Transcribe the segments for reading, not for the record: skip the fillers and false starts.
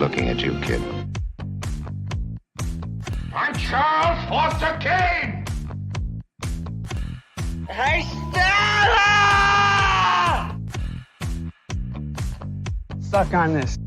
looking at you, kid. I'm Charles Foster Kane! Hey, Stella! Suck on this.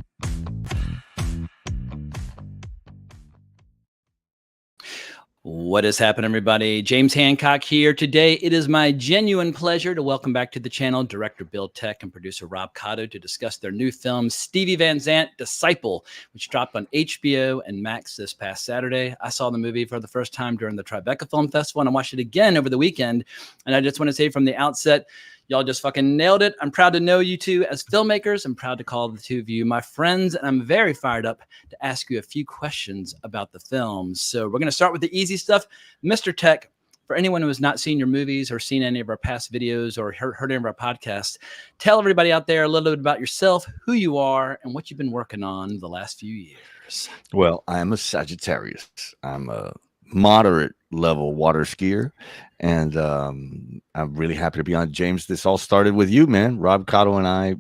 What is happening, everybody? James Hancock here. Today, it is my genuine pleasure to welcome back to the channel director Bill Teck and producer Rob Cotto to discuss their new film, Stevie Van Zandt, Disciple, which dropped on HBO and Max this past Saturday. I saw the movie for the first time during the Tribeca Film Festival, and I watched it again over the weekend. And I just want to say from the outset, y'all just fucking nailed it. I'm proud to know you two as filmmakers. I'm proud to call the two of you my friends, and I'm very fired up to ask you a few questions about the film. So we're going to start with the easy stuff. Mr. Teck, for anyone who has not seen your movies or seen any of our past videos or heard any of our podcasts, tell everybody out there a little bit about yourself, who you are, and what you've been working on the last few years. Well, I'm a Sagittarius. I'm a moderate level water skier, and I'm really happy to be on. James, this all started with you, man. Rob Cotto and I,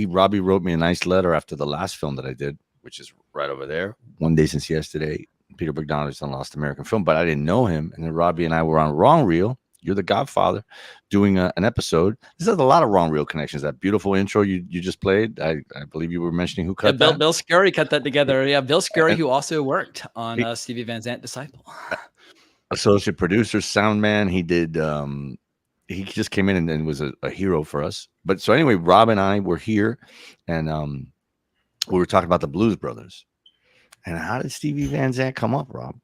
Robbie wrote me a nice letter after the last film that I did, which is right over there, One Day Since Yesterday, Peter Bogdanovich on Lost American Film, but I didn't know him. And then Robbie and I were on Wrong Reel, You're the Godfather, doing an episode. This has a lot of Wrong Reel connections. That beautiful intro you just played, I believe you were mentioning who cut that. Bill Scurry cut that together. Yeah, Bill Scurry, who also worked on Stevie Van Zandt, Disciple. Associate producer, sound man. He did he just came in and was a hero for us. But so anyway, Rob and I were here, and we were talking about the Blues Brothers. And how did Stevie Van Zandt come up, Rob?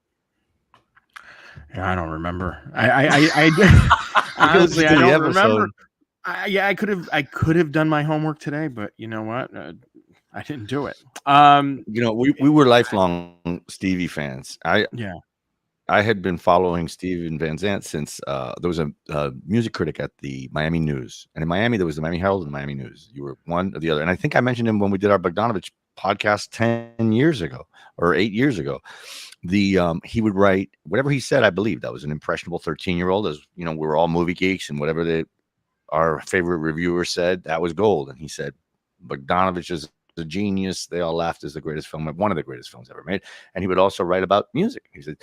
Yeah, I don't remember. I honestly, I don't remember. I could have done my homework today, but you know what? I didn't do it. We were lifelong Stevie fans. I had been following Stevie Van Zandt since there was a music critic at the Miami News, and in Miami there was the Miami Herald and the Miami News. You were one or the other, and I think I mentioned him when we did our Bogdanovich podcast 10 years ago or 8 years ago. He would write whatever he said. I believe that was an impressionable 13-year-old. As you know, we were all movie geeks, and whatever our favorite reviewer said, that was gold. And he said Bogdanovich is a genius. They all laughed as the greatest film, one of the greatest films ever made. And he would also write about music. He said,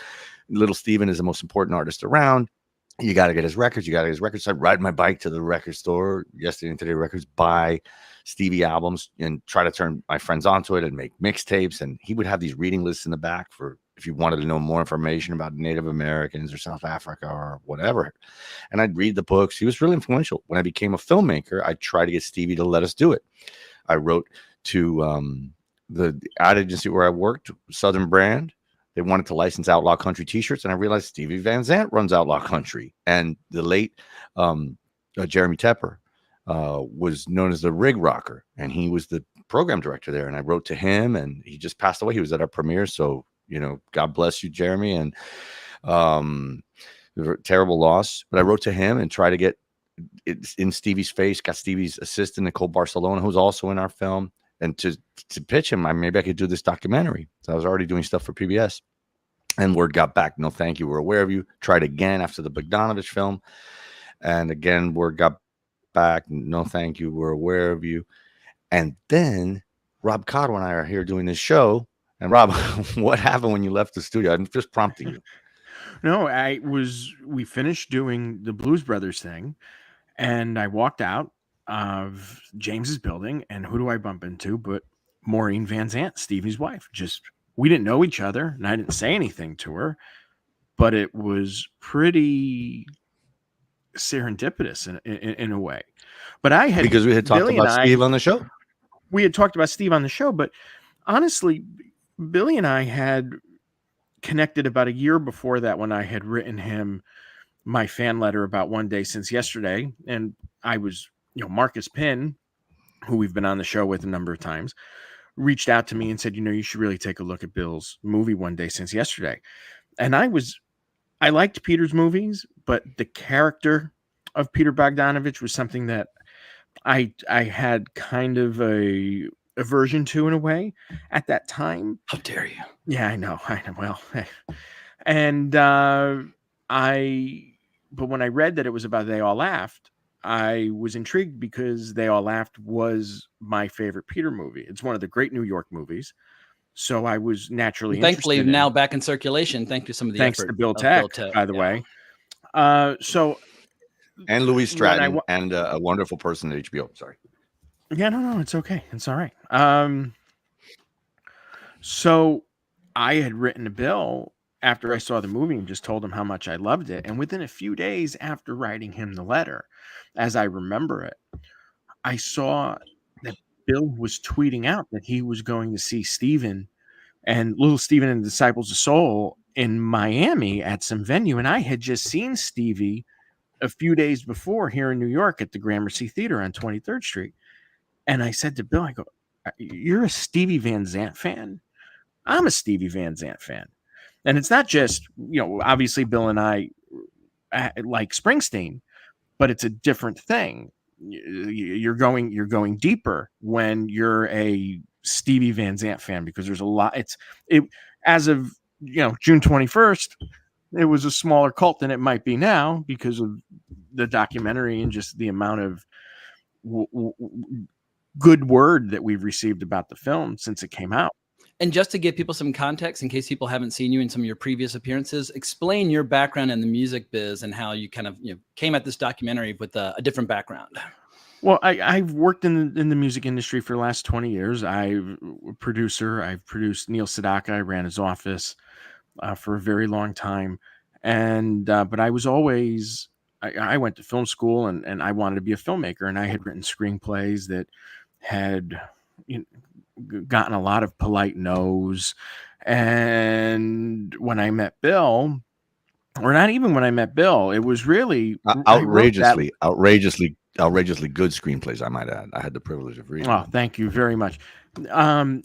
"Little Steven is the most important artist around. You got to get his records. You got to get his records." So I'd ride my bike to the record store, Yesterday and Today Records, buy Stevie albums and try to turn my friends onto it and make mixtapes. And he would have these reading lists in the back for if you wanted to know more information about Native Americans or South Africa or whatever. And I'd read the books. He was really influential. When I became a filmmaker, I tried to get Stevie to let us do it. I wrote to the ad agency where I worked, Southern Brand. They wanted to license Outlaw Country t-shirts, and I realized Stevie Van Zandt runs Outlaw Country. And the late Jeremy Tepper was known as the Rig Rocker, and he was the program director there. And I wrote to him, and he just passed away. He was at our premiere, so God bless you, Jeremy. And terrible loss. But I wrote to him and tried to get it in Stevie's face. Got Stevie's assistant Nicole Barcelona, who's also in our film, and to pitch him, maybe I could do this documentary. So I was already doing stuff for PBS, and word got back, "No, thank you. We're aware of you." Tried again after the Bogdanovich film, and again word got back, "No, thank you. We're aware of you." And then Rob Cotto and I are here doing this show. And Rob, what happened when you left the studio? I'm just prompting you. No, we finished doing the Blues Brothers thing, and I walked out of James's building, and who do I bump into but Maureen Van Zandt, Stevie's wife. We didn't know each other, and I didn't say anything to her, but it was pretty serendipitous in a way. But because we had talked about Steve on the show. We had talked about Steve on the show, but honestly, Billy and I had connected about a year before that when I had written him my fan letter about One Day Since Yesterday. And I was, Marcus Pinn, who we've been on the show with a number of times, reached out to me and said, you should really take a look at Bill's movie One Day Since Yesterday. And I liked Peter's movies, but the character of Peter Bogdanovich was something that I had kind of a aversion to in a way at that time. How dare you? Yeah, I know. Well, and but when I read that it was about They All Laughed, I was intrigued because They All Laughed was my favorite Peter movie. It's one of the great New York movies. So I was naturally Thankfully interested now in, back in circulation. Thank you some of the thanks effort to Bill of Teck, Bill Teck. by the Yeah. way. So And Louis when I Stratton and a wonderful person at HBO. Sorry. yeah, no, it's okay. It's all right. So I had written a Bill after I saw the movie and just told him how much I loved it. And within a few days after writing him the letter, as I remember it, I saw that Bill was tweeting out that he was going to see Stephen and Little Stephen and the Disciples of Soul in Miami at some venue. And I had just seen Stevie a few days before here in New York at the Gramercy Theater on 23rd Street. And I said to Bill, I go, "You're a Stevie Van Zandt fan?" "I'm a Stevie Van Zandt fan." And it's not just, obviously Bill and I like Springsteen, but it's a different thing. You're going deeper when you're a Stevie Van Zandt fan, because there's a lot. It as of June 21st, it was a smaller cult than it might be now because of the documentary and just the amount of good word that we've received about the film since it came out. And just to give people some context, in case people haven't seen you in some of your previous appearances, explain your background in the music biz and how you kind of came at this documentary with a different background. Well, I've worked in the music industry for the last 20 years. I'm a producer. I've produced Neil Sedaka. I ran his office for a very long time. And but I was always, I went to film school and I wanted to be a filmmaker. And I had written screenplays that had gotten a lot of polite no's. And when I met Bill, or not even when I met Bill, it was really outrageously good screenplays, I might add. I had the privilege of reading. Oh, thank you very much. In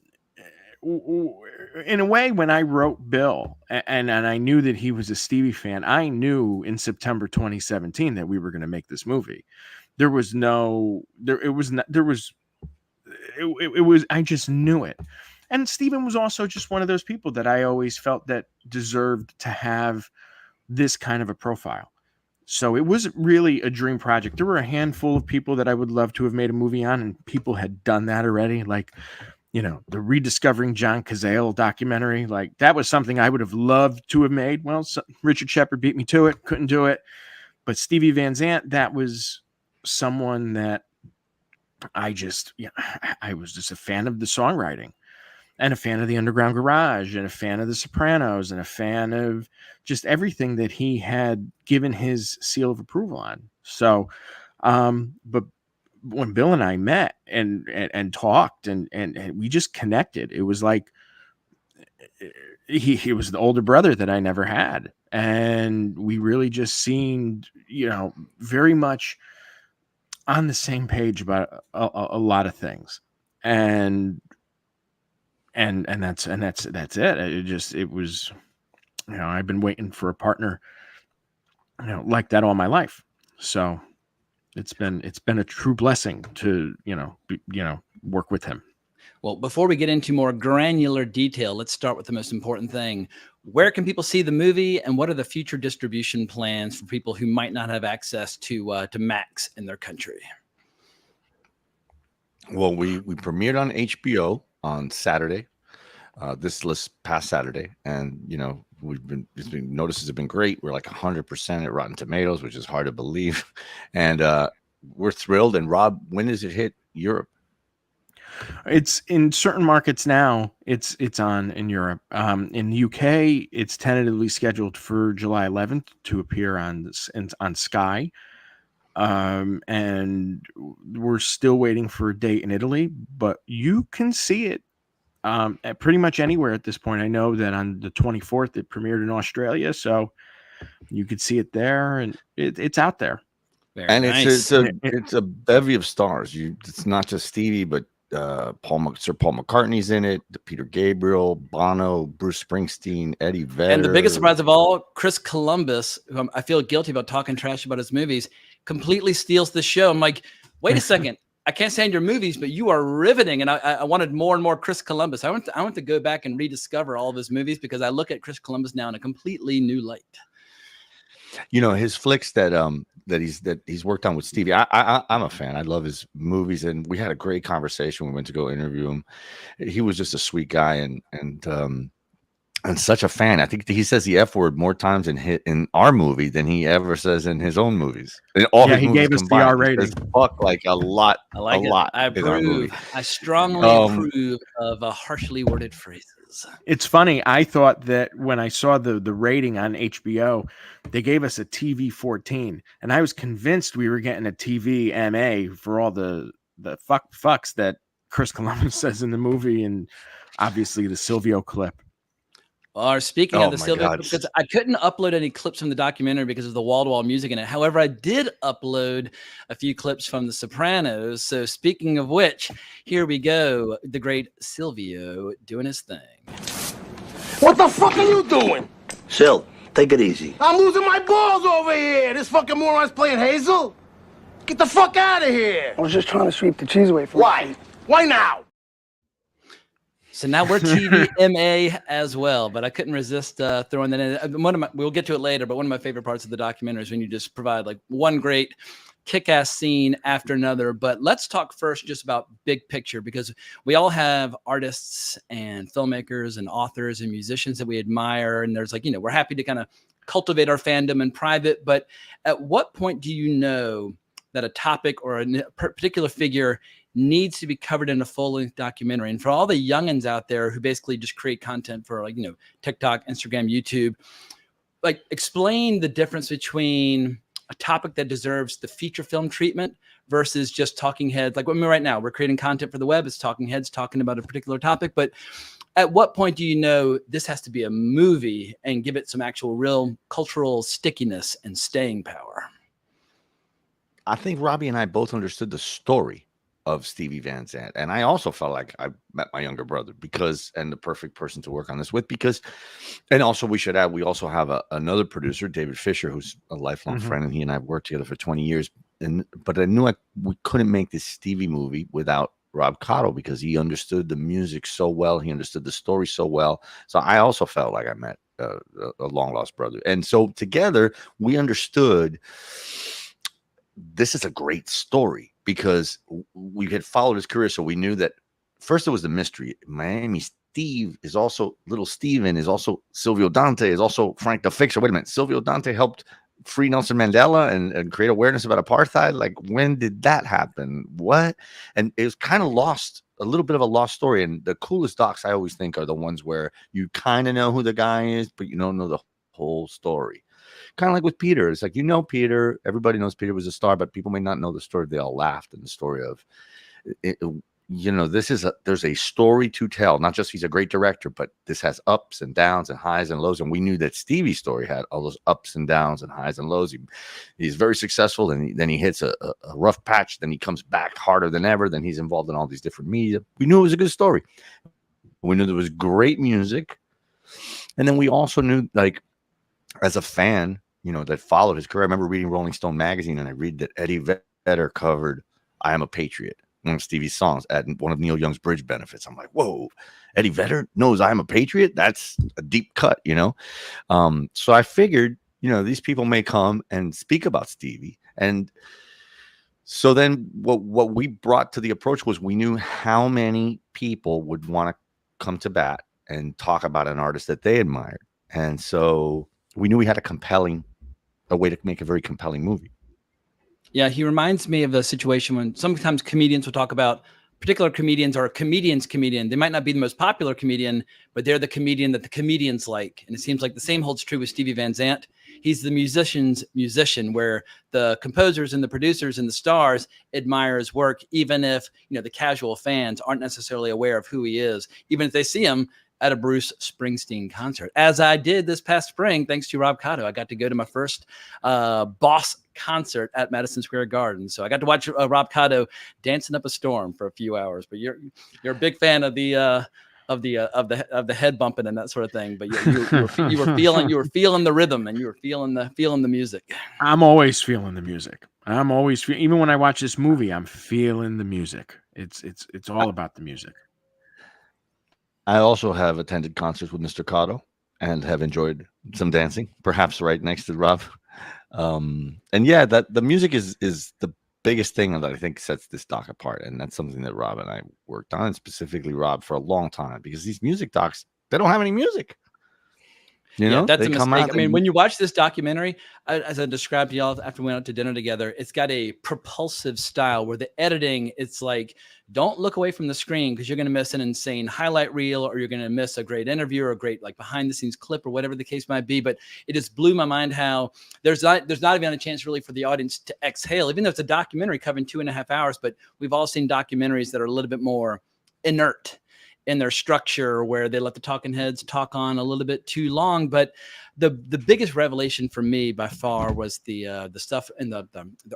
a way, when I wrote Bill and I knew that he was a Stevie fan, I knew in September 2017 that we were going to make this movie. There was I just knew it. And Steven was also just one of those people that I always felt that deserved to have this kind of a profile. So it was really a dream project. There were a handful of people that I would love to have made a movie on, and people had done that already. Like, the Rediscovering John Cazale documentary. Like, that was something I would have loved to have made. Well, Richard Shepard beat me to it. Couldn't do it. But Stevie Van Zandt, that was someone that I was just a fan of the songwriting, and a fan of the Underground Garage, and a fan of the Sopranos, and a fan of just everything that he had given his seal of approval on. So, but when Bill and I met and talked and we just connected, it was like he was the older brother that I never had. And we really just seemed, very much on the same page about a lot of things. And that's it. It was, I've been waiting for a partner, like that all my life. So it's been a true blessing to, work with him. Well, before we get into more granular detail, let's start with the most important thing. Where can people see the movie, and what are the future distribution plans for people who might not have access to Max in their country? Well, we premiered on HBO on Saturday, this past Saturday, and notices have been great. We're like 100% at Rotten Tomatoes, which is hard to believe, and we're thrilled. And Rob, when does it hit Europe? It's in certain markets now. It's on in Europe. In the UK, it's tentatively scheduled for July 11th to appear on Sky. And we're still waiting for a date in Italy, but you can see it at pretty much anywhere at this point. I know that on the 24th it premiered in Australia, so you could see it there, and it's out there. Very and nice. It's a bevy of stars. It's not just Stevie, but Sir Paul McCartney's in it, Peter Gabriel, Bono, Bruce Springsteen, Eddie Vedder, and the biggest surprise of all, Chris Columbus, who I feel guilty about talking trash about his movies, completely steals the show. I'm like, wait a second, I can't stand your movies, but you are riveting, and I wanted more and more Chris Columbus. I want to go back and rediscover all of his movies, because I look at Chris Columbus now in a completely new light. his flicks that he's worked on with Stevie. I'm a fan. I love his movies, and we had a great conversation. We went to go interview him. He was just a sweet guy, and such a fan. I think he says the F word more times in our movie than he ever says in his own movies. In all his he movies gave us the combined, R rating. he says fuck like a lot. I like a it. lot I in our movie. approve. I strongly approve of harshly worded phrases. It's funny. I thought that when I saw the rating on HBO, they gave us a TV 14, and I was convinced we were getting a TV MA for all the fucks that Chris Columbus says in the movie, and obviously the Silvio clip. Or speaking of the my Silvio, God. because I couldn't upload any clips from the documentary because of the wall-to-wall music in it. However, I did upload a few clips from The Sopranos. So speaking of which, here we go. The great Silvio doing his thing. What the fuck are you doing? Sil, take it easy. I'm losing my balls over here. This fucking moron's playing Hazel. Get the fuck out of here. I was just trying to sweep the cheese away from Why? Why now? So now we're TV MA as well, but I couldn't resist throwing that in. We'll get to it later, but one of my favorite parts of the documentary is when you just provide like one great kick-ass scene after another. But let's talk first just about big picture, because we all have artists and filmmakers and authors and musicians that we admire. And there's like, we're happy to kind of cultivate our fandom in private. But at what point do you know that a topic or a particular figure needs to be covered in a full-length documentary? And for all the youngins out there who basically just create content for like, TikTok, Instagram, YouTube, like explain the difference between a topic that deserves the feature film treatment versus just talking heads. Like right now, we're creating content for the web. It's talking heads talking about a particular topic. But at what point do you know this has to be a movie and give it some actual real cultural stickiness and staying power? I think Robbie and I both understood the story of Stevie Van Zandt. And I also felt like I met my younger brother and the perfect person to work on this with, and also we should add, we also have another producer, David Fisher, who's a lifelong friend, and he and I have worked together for 20 years. But I knew we couldn't make this Stevie movie without Rob Cotto, because he understood the music so well. He understood the story so well. So I also felt like I met a long lost brother. And so together we understood this is a great story, because we had followed his career. So we knew that first it was the mystery. Miami Steve is also Little Steven, is also Silvio Dante, is also Frank the Fixer. Wait a minute. Silvio Dante helped free Nelson Mandela and create awareness about apartheid. Like, when did that happen? What? And it was kind of lost, a little bit of a lost story. And the coolest docs I always think are the ones where you kind of know who the guy is, but you don't know the whole story. Kind of like with Peter. It's like, Peter, everybody knows Peter was a star, but people may not know the story. They all laughed in the story of it. There's a story to tell. Not just he's a great director, but this has ups and downs and highs and lows. And we knew that Stevie's story had all those ups and downs and highs and lows. He's very successful, and then he hits a rough patch. Then he comes back harder than ever. Then he's involved in all these different media. We knew it was a good story. We knew there was great music. And then we also knew, like, as a fan, that followed his career. I remember reading Rolling Stone magazine, and I read that Eddie Vedder covered "I Am a Patriot," one of Stevie's songs, at one of Neil Young's bridge benefits. I'm like, whoa, Eddie Vedder knows "I Am a Patriot"? That's a deep cut, So I figured, these people may come and speak about Stevie. And so then what we brought to the approach was, we knew how many people would want to come to bat and talk about an artist that they admired. And so we knew we had a way to make a very compelling movie. Yeah, he reminds me of the situation when sometimes comedians will talk about particular comedians, or a comedian's comedian. They might not be the most popular comedian, but they're the comedian that the comedians like. And it seems like the same holds true with Stevie Van Zandt. He's the musician's musician, where the composers and the producers and the stars admire his work, even if the casual fans aren't necessarily aware of who he is, even if they see him at a Bruce Springsteen concert, as I did this past spring, thanks to Rob Cotto. I got to go to my first Boss concert at Madison Square Garden. So I got to watch Rob Cotto dancing up a storm for a few hours. But you're a big fan of the head bumping and that sort of thing. But you were feeling the rhythm, and you were feeling the music. I'm always feeling the music. Even when I watch this movie, I'm feeling the music. It's all about the music. I also have attended concerts with Mr. Cotto and have enjoyed some dancing, perhaps right next to Rob. And yeah, that the music is the biggest thing that I think sets this doc apart, and that's something that Rob and I worked on, and specifically Rob, for a long time, because these music docs, they don't have any music. You know, that's they a come mistake. out. I mean, when you watch this documentary, as I described to y'all after we went out to dinner together, it's got a propulsive style where the editing, it's like, don't look away from the screen because you're going to miss an insane highlight reel, or you're going to miss a great interview or a great like behind the scenes clip or whatever the case might be. But it just blew my mind how there's not even a chance really for the audience to exhale, even though it's a documentary covering 2.5 hours. But we've all seen documentaries that are a little bit more inert in their structure, where they let the talking heads talk on a little bit too long. But the biggest revelation for me by far was the stuff in the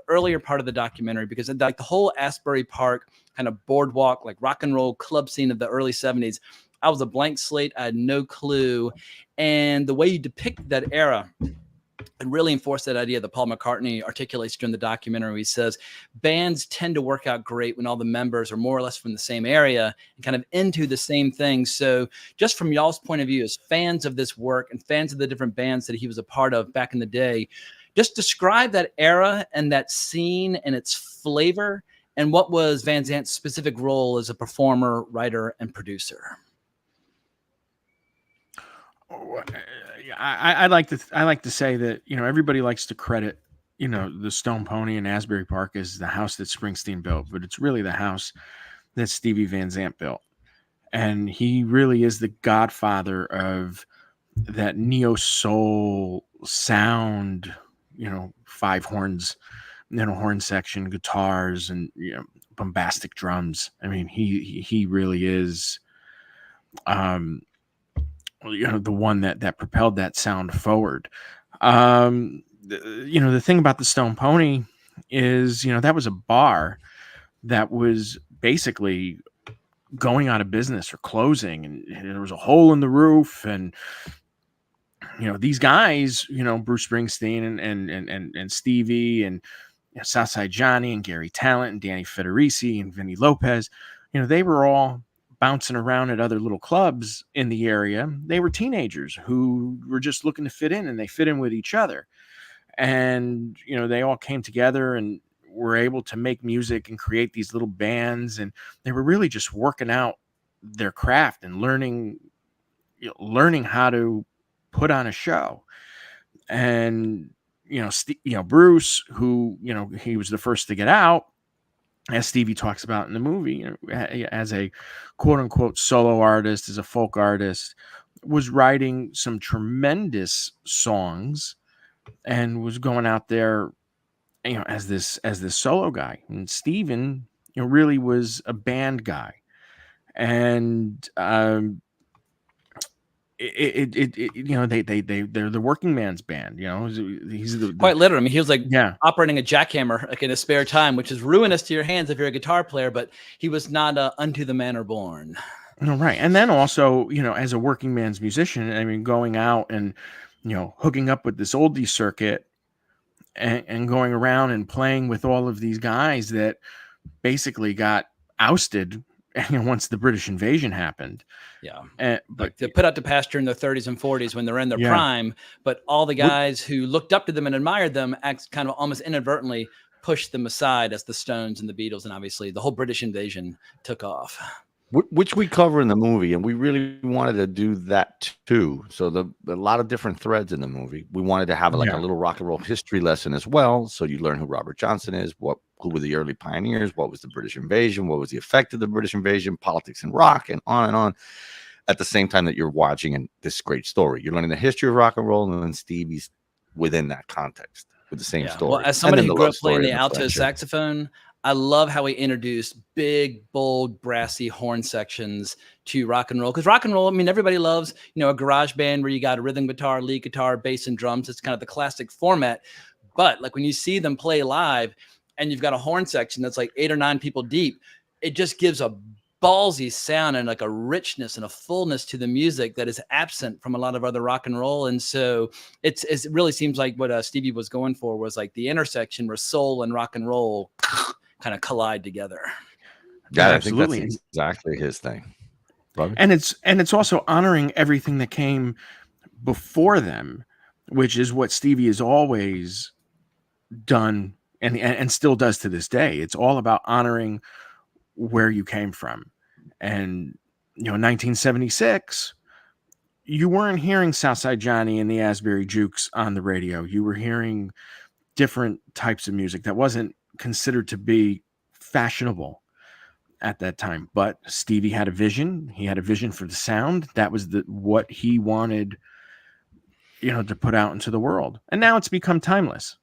earlier part of the documentary, because like the whole Asbury Park kind of boardwalk, like rock and roll club scene of the early 70s, I was a blank slate. I had no clue. And the way you depict that era and really enforce that idea that Paul McCartney articulates during the documentary. He says bands tend to work out great when all the members are more or less from the same area and kind of into the same thing. So just from y'all's point of view, as fans of this work and fans of the different bands that he was a part of back in the day, just describe that era and that scene and its flavor, and what was Van Zandt's specific role as a performer, writer, and producer. I like to say that, you know, everybody likes to credit, you know, the Stone Pony in Asbury Park as the house that Springsteen built, but it's really the house that Stevie Van Zandt built. And he really is the godfather of that neo soul sound, you know, 5 horns, you know, horn section, guitars, and, you know, bombastic drums. I mean, he really is, you know, the one that propelled that sound forward. You know, the thing about the Stone Pony is, you know, that was a bar that was basically going out of business or closing, and there was a hole in the roof, and, you know, these guys, you know, Bruce Springsteen and Stevie, and, you know, Southside Johnny and Gary Talent and Danny Federici and Vinny Lopez, you know, they were all bouncing around at other little clubs in the area. They were teenagers who were just looking to fit in, and they fit in with each other. And, you know, they all came together and were able to make music and create these little bands. And they were really just working out their craft and learning how to put on a show. And, you know, Bruce, who, you know, he was the first to get out, as Stevie talks about in the movie, you know, as a quote unquote solo artist, as a folk artist, was writing some tremendous songs and was going out there, you know, as this solo guy. And Steven, you know, really was a band guy. And you know, they're the working man's band, you know. He's Quite literally. I mean, he was like yeah, operating a jackhammer like in his spare time, which is ruinous to your hands if you're a guitar player, but he was not unto the manner born. No, right. And then also, you know, as a working man's musician, I mean, going out and, you know, hooking up with this oldie circuit and going around and playing with all of these guys that basically got ousted, you know, once the British invasion happened. Yeah. But like they put out to pasture in their 30s and 40s when they're in their prime, but all the guys who looked up to them and admired them kind of almost inadvertently pushed them aside as the Stones and the Beatles, and obviously the whole British invasion took off. Which we cover in the movie, and we really wanted to do that too. So a lot of different threads in the movie. We wanted to have like a little rock and roll history lesson as well, so you learn who Robert Johnson is, who were the early pioneers, what was the British invasion, what was the effect of the British invasion, politics and rock, and on and on. At the same time that you're watching this great story, you're learning the history of rock and roll, and then Stevie's within that context with the same story. Well, as somebody who grew up playing the alto saxophone, I love how he introduced big, bold, brassy horn sections to rock and roll. Because rock and roll, I mean, everybody loves, you know, a garage band where you got a rhythm guitar, lead guitar, bass, and drums. It's kind of the classic format. But like when you see them play live and you've got a horn section that's like 8 or 9 people deep, it just gives a ballsy sound and like a richness and a fullness to the music that is absent from a lot of other rock and roll. And so it really seems like what Stevie was going for was like the intersection where soul and rock and roll kind of collide together. Yeah, absolutely. I think that's exactly his thing. Robert? And it's also honoring everything that came before them, which is what Stevie has always done and still does to this day. It's all about honoring where you came from. And, 1976, you weren't hearing Southside Johnny and the Asbury Jukes on the radio. You were hearing different types of music that wasn't considered to be fashionable at that time. But Stevie had a vision. He had a vision for the sound. That was what he wanted, to put out into the world. And now it's become timeless.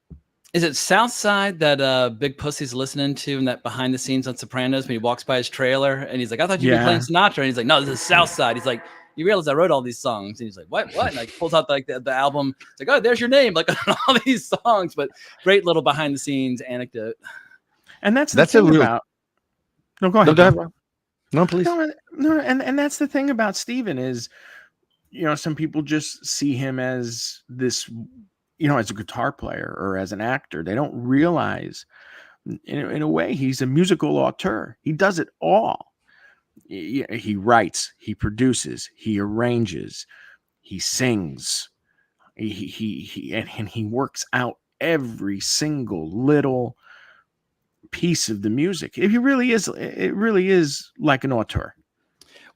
Is it Southside that Big Pussy's listening to and that behind the scenes on Sopranos when he walks by his trailer and he's like, I thought you'd be playing Sinatra. And he's like, no, this is Southside. He's like, you realize I wrote all these songs? And he's like, what? And like pulls out like the album. It's like, oh, there's your name, like on all these songs. But great little behind the scenes anecdote. And that's thing about. No, go ahead. No, go ahead. No, please. No, and that's the thing about Steven is, some people just see him as this, as a guitar player or as an actor. They don't realize, in a way, he's a musical auteur. He does it all. He writes, he produces, he arranges, he sings, he works out every single little piece of the music. It really is like an auteur.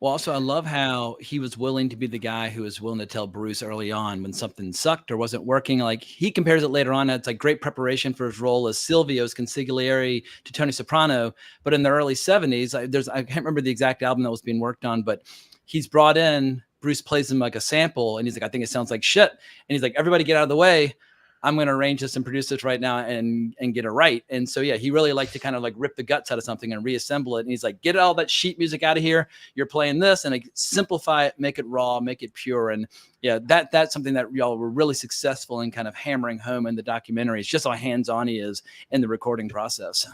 Well, also, I love how he was willing to be the guy who was willing to tell Bruce early on when something sucked or wasn't working. Like he compares it later on. It's like great preparation for his role as Silvio's consigliere to Tony Soprano. But in the early 70s, I can't remember the exact album that was being worked on, but he's brought in, Bruce plays him like a sample and he's like, I think it sounds like shit. And he's like, everybody get out of the way. I'm going to arrange this and produce this right now and get it right. And so, yeah, he really liked to kind of like rip the guts out of something and reassemble it. And he's like, get all that sheet music out of here. You're playing this and like, simplify it, make it raw, make it pure. And yeah, that's something that y'all were really successful in kind of hammering home in the documentary. It's just how hands-on he is in the recording process.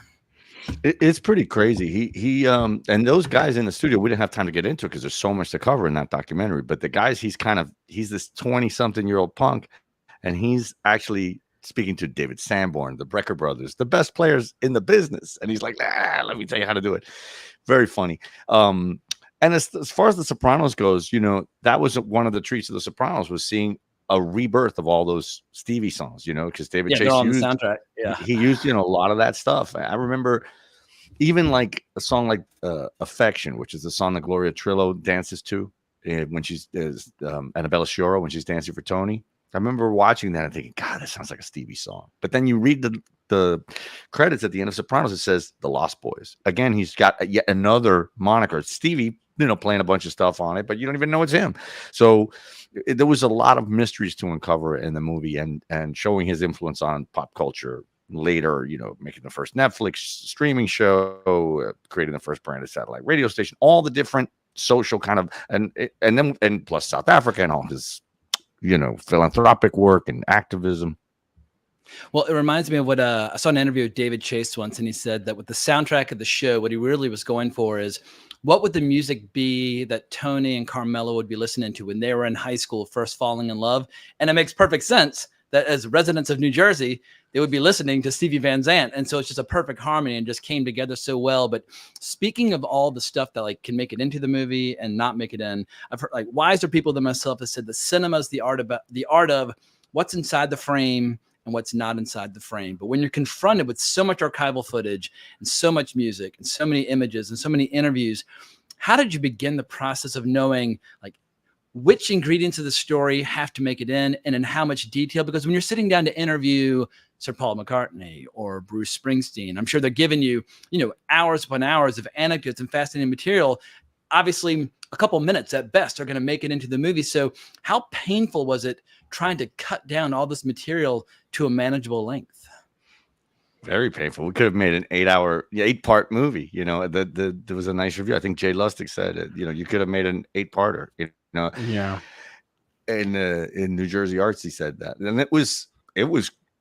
It's pretty crazy. He and those guys in the studio, we didn't have time to get into it because there's so much to cover in that documentary. But the guys, he's this 20-something-year-old punk. And he's actually speaking to David Sanborn, the Brecker brothers, the best players in the business. And he's like, let me tell you how to do it. Very funny. And as far as the Sopranos goes, that was one of the treats of the Sopranos was seeing a rebirth of all those Stevie songs, because David Chase used the soundtrack. Yeah, he used, a lot of that stuff. I remember even like a song like Affection, which is the song that Gloria Trillo dances to when she's Annabella Sciorra, when she's dancing for Tony. I remember watching that and thinking, God, that sounds like a Stevie song. But then you read the credits at the end of Sopranos, it says The Lost Boys. Again, he's got yet another moniker. Stevie, playing a bunch of stuff on it, but you don't even know it's him. So there was a lot of mysteries to uncover in the movie and showing his influence on pop culture later, making the first Netflix streaming show, creating the first branded satellite radio station, all the different social kind of, and plus South Africa and all his philanthropic work and activism. Well, it reminds me of what I saw an interview with David Chase once, and he said that with the soundtrack of the show, what he really was going for is what would the music be that Tony and Carmela would be listening to when they were in high school, first falling in love? And it makes perfect sense that as residents of New Jersey, they would be listening to Stevie Van Zandt. And so it's just a perfect harmony and just came together so well. But speaking of all the stuff that like can make it into the movie and not make it in, I've heard like wiser people than myself have said the cinema is the art of what's inside the frame and what's not inside the frame. But when you're confronted with so much archival footage and so much music and so many images and so many interviews, how did you begin the process of knowing like which ingredients of the story have to make it in and in how much detail? Because when you're sitting down to interview Sir Paul McCartney or Bruce Springsteen, I'm sure they're giving you, hours upon hours of anecdotes and fascinating material. Obviously, a couple minutes at best are going to make it into the movie. So how painful was it trying to cut down all this material to a manageable length? Very painful. We could have made an 8-part movie. There was a nice review. I think Jay Lustig said it. You could have made an 8-parter. Yeah. In New Jersey Arts, he said that, and it was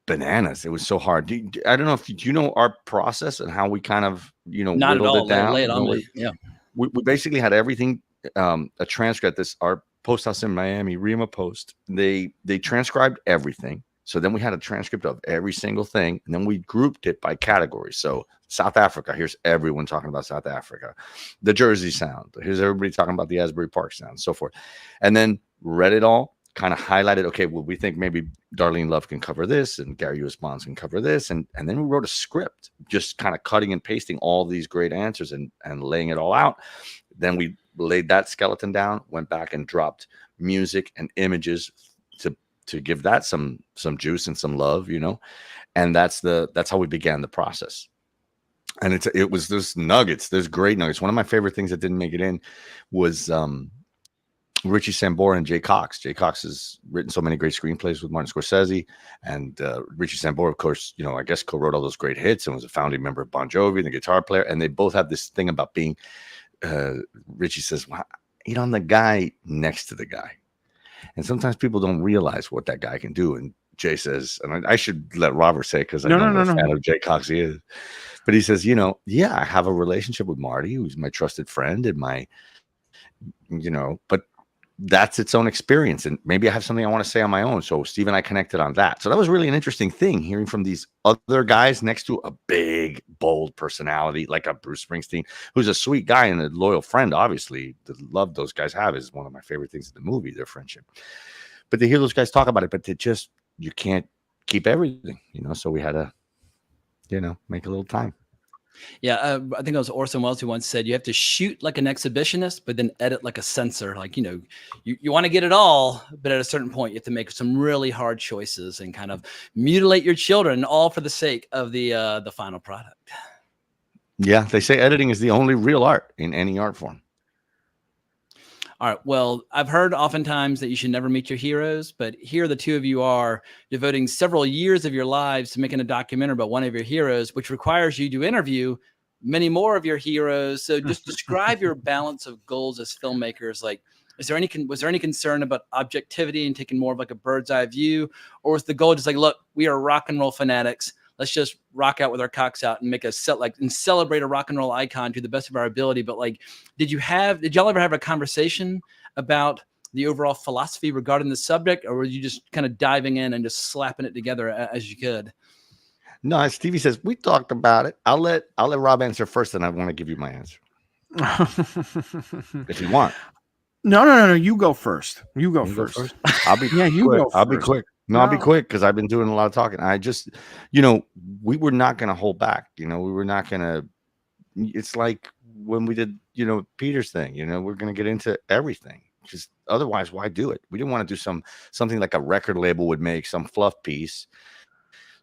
bananas. It was so hard. I don't know if you know our process and how we kind of not at all it down. Lay it on me. Yeah. We basically had everything. A transcript. Our post house in Miami, Rima Post. They transcribed everything. So then we had a transcript of every single thing, and then we grouped it by category. So South Africa, here's everyone talking about South Africa. The Jersey sound, here's everybody talking about the Asbury Park sound, so forth. And then read it all, kind of highlighted, okay, well, we think maybe Darlene Love can cover this and Gary U.S. Bonds can cover this. And then we wrote a script, just kind of cutting and pasting all these great answers and laying it all out. Then we laid that skeleton down, went back and dropped music and images to give that some juice and some love, you know. And that's how we began the process. And it was there's great nuggets. One of my favorite things that didn't make it in was Richie Sambora and Jay Cox. Jay Cox has written so many great screenplays with Martin Scorsese, and Richie Sambora, of course, you know, I guess co-wrote all those great hits and was a founding member of Bon Jovi, the guitar player. And they both have this thing about being. Richie says, well, you know, I'm the guy next to the guy, and sometimes people don't realize what that guy can do. And Jay says, and I should let Robert say because I know what fan of Jay Cox he is, but he says, you know, yeah, I have a relationship with Marty, who's my trusted friend and my, you know, but that's its own experience. And maybe I have something I want to say on my own. So Steve and I connected on that. So that was really an interesting thing, hearing from these other guys next to a big, bold personality like a Bruce Springsteen, who's a sweet guy and a loyal friend. Obviously, the love those guys have is one of my favorite things in the movie, their friendship. But to hear those guys talk about it, but you can't keep everything, you know. So we had to, you know, make a little time. Yeah, I think it was Orson Welles who once said you have to shoot like an exhibitionist, but then edit like a censor. Like, you know, you want to get it all, but at a certain point, you have to make some really hard choices and kind of mutilate your children, all for the sake of the final product. Yeah, they say editing is the only real art in any art form. All right. Well, I've heard oftentimes that you should never meet your heroes, but here the two of you are devoting several years of your lives to making a documentary about one of your heroes, which requires you to interview many more of your heroes. So just describe your balance of goals as filmmakers. Like, was there any concern about objectivity and taking more of like a bird's eye view, or was the goal just like, look, we are rock and roll fanatics. Let's just rock out with our cocks out and make a set and celebrate a rock and roll icon to the best of our ability. But like, did y'all ever have a conversation about the overall philosophy regarding the subject, or were you just kind of diving in and just slapping it together as you could? No, as Stevie says, we talked about it. I'll let Rob answer first, and I want to give you my answer. If you want. No. You go first. You go first. I'll be quick. I'll be quick. No, I'll be quick because I've been doing a lot of talking. I just, you know, we were not going to hold back. You know, we were not going to. It's like when we did, you know, Peter's thing. You know, we're going to get into everything. Just otherwise, why do it? We didn't want to do something like a record label would make, some fluff piece.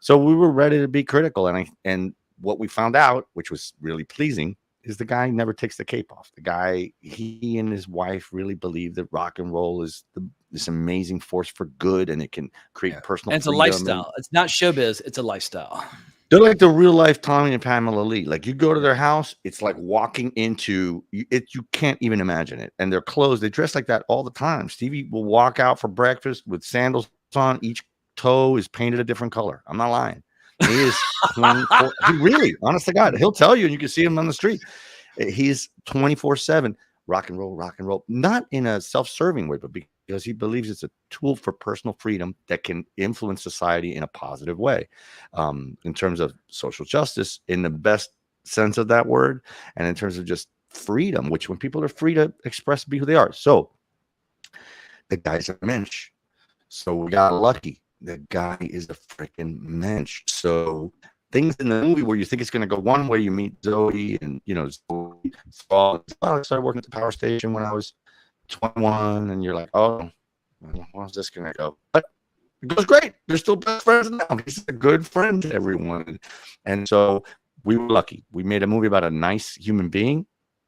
So we were ready to be critical, and what we found out, which was really pleasing, is the guy never takes the cape off. The guy, he and his wife really believe that rock and roll is this amazing force for good, and it can create personal. And it's a lifestyle. It's not showbiz. It's a lifestyle. They're like the real life Tommy and Pamela Lee. Like, you go to their house, it's like walking into it. You can't even imagine it. And their clothes, they dress like that all the time. Stevie will walk out for breakfast with sandals on. Each toe is painted a different color. I'm not lying. He is 24. He really, honest to God, he'll tell you, and you can see him on the street. He's 24/7 rock and roll, not in a self-serving way, but because he believes it's a tool for personal freedom that can influence society in a positive way, in terms of social justice, in the best sense of that word, and in terms of just freedom, which when people are free to express, be who they are. So the guy's a mensch. So we got lucky. The guy is a freaking mensch. So things in the movie where you think it's going to go one way, you meet Zoe, and you know, I started working at the power station when I was 21, and you're like, oh, how's this going to go? But it goes great. They're still best friends now. He's a good friend to everyone. And so we were lucky. We made a movie about a nice human being,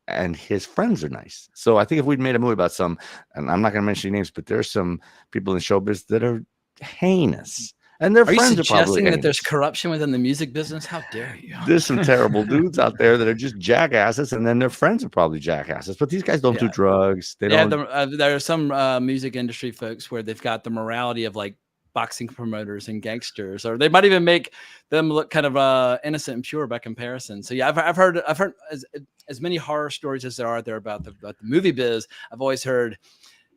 and his friends are nice. So I think if we'd made a movie about some, and I'm not going to mention names, but there's some people in showbiz that are heinous, and their friends are probably suggesting that heinous. there's corruption within the music business? How dare you? There's some terrible dudes out there that are just jackasses, and then their friends are probably jackasses. But these guys don't do drugs. They don't. There are some music industry folks where they've got the morality of like boxing promoters and gangsters, or they might even make them look kind of innocent and pure by comparison. So yeah, I've heard as many horror stories as there are there about the movie biz. I've always heard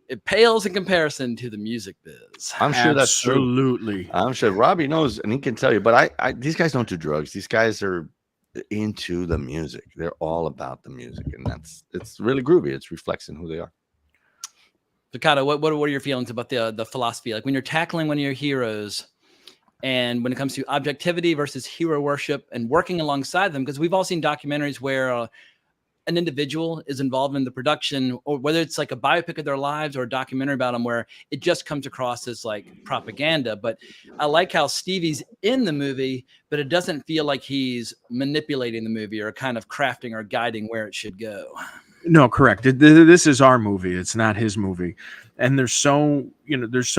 it pales in comparison to the music biz. I'm sure that's true. Absolutely. I'm sure Robbie knows, and he can tell you. But these guys don't do drugs. These guys are into the music. They're all about the music, and it's really groovy. It reflects in who they are. So, Cotto, what are your feelings about the philosophy? Like when you're tackling one of your heroes, and when it comes to objectivity versus hero worship and working alongside them, because we've all seen documentaries where an individual is involved in the production, or whether it's like a biopic of their lives or a documentary about them, where it just comes across as like propaganda. But I like how Stevie's in the movie, but it doesn't feel like he's manipulating the movie or kind of crafting or guiding where it should go. No, correct. This is our movie. It's not his movie. And there's so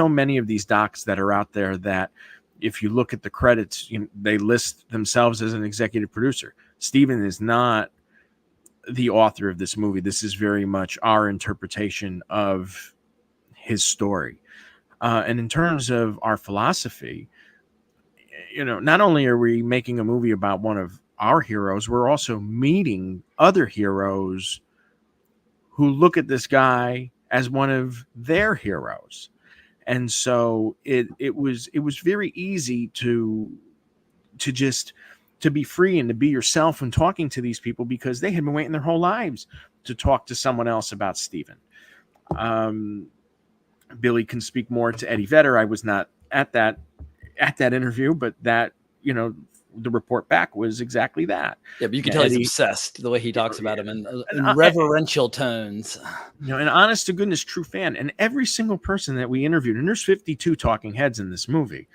many of these docs that are out there that if you look at the credits, they list themselves as an executive producer. Steven is not the author of this movie. This is very much our interpretation of his story. And in terms of our philosophy, not only are we making a movie about one of our heroes, we're also meeting other heroes who look at this guy as one of their heroes. And so it was very easy to be free and to be yourself when talking to these people, because they had been waiting their whole lives to talk to someone else about Steven. Billy can speak more to Eddie Vedder. I was not at that interview, but that, the report back was exactly that. Yeah, but you can tell he's obsessed the way he talks about him in reverential tones. An honest to goodness true fan. And every single person that we interviewed, and there's 52 talking heads in this movie.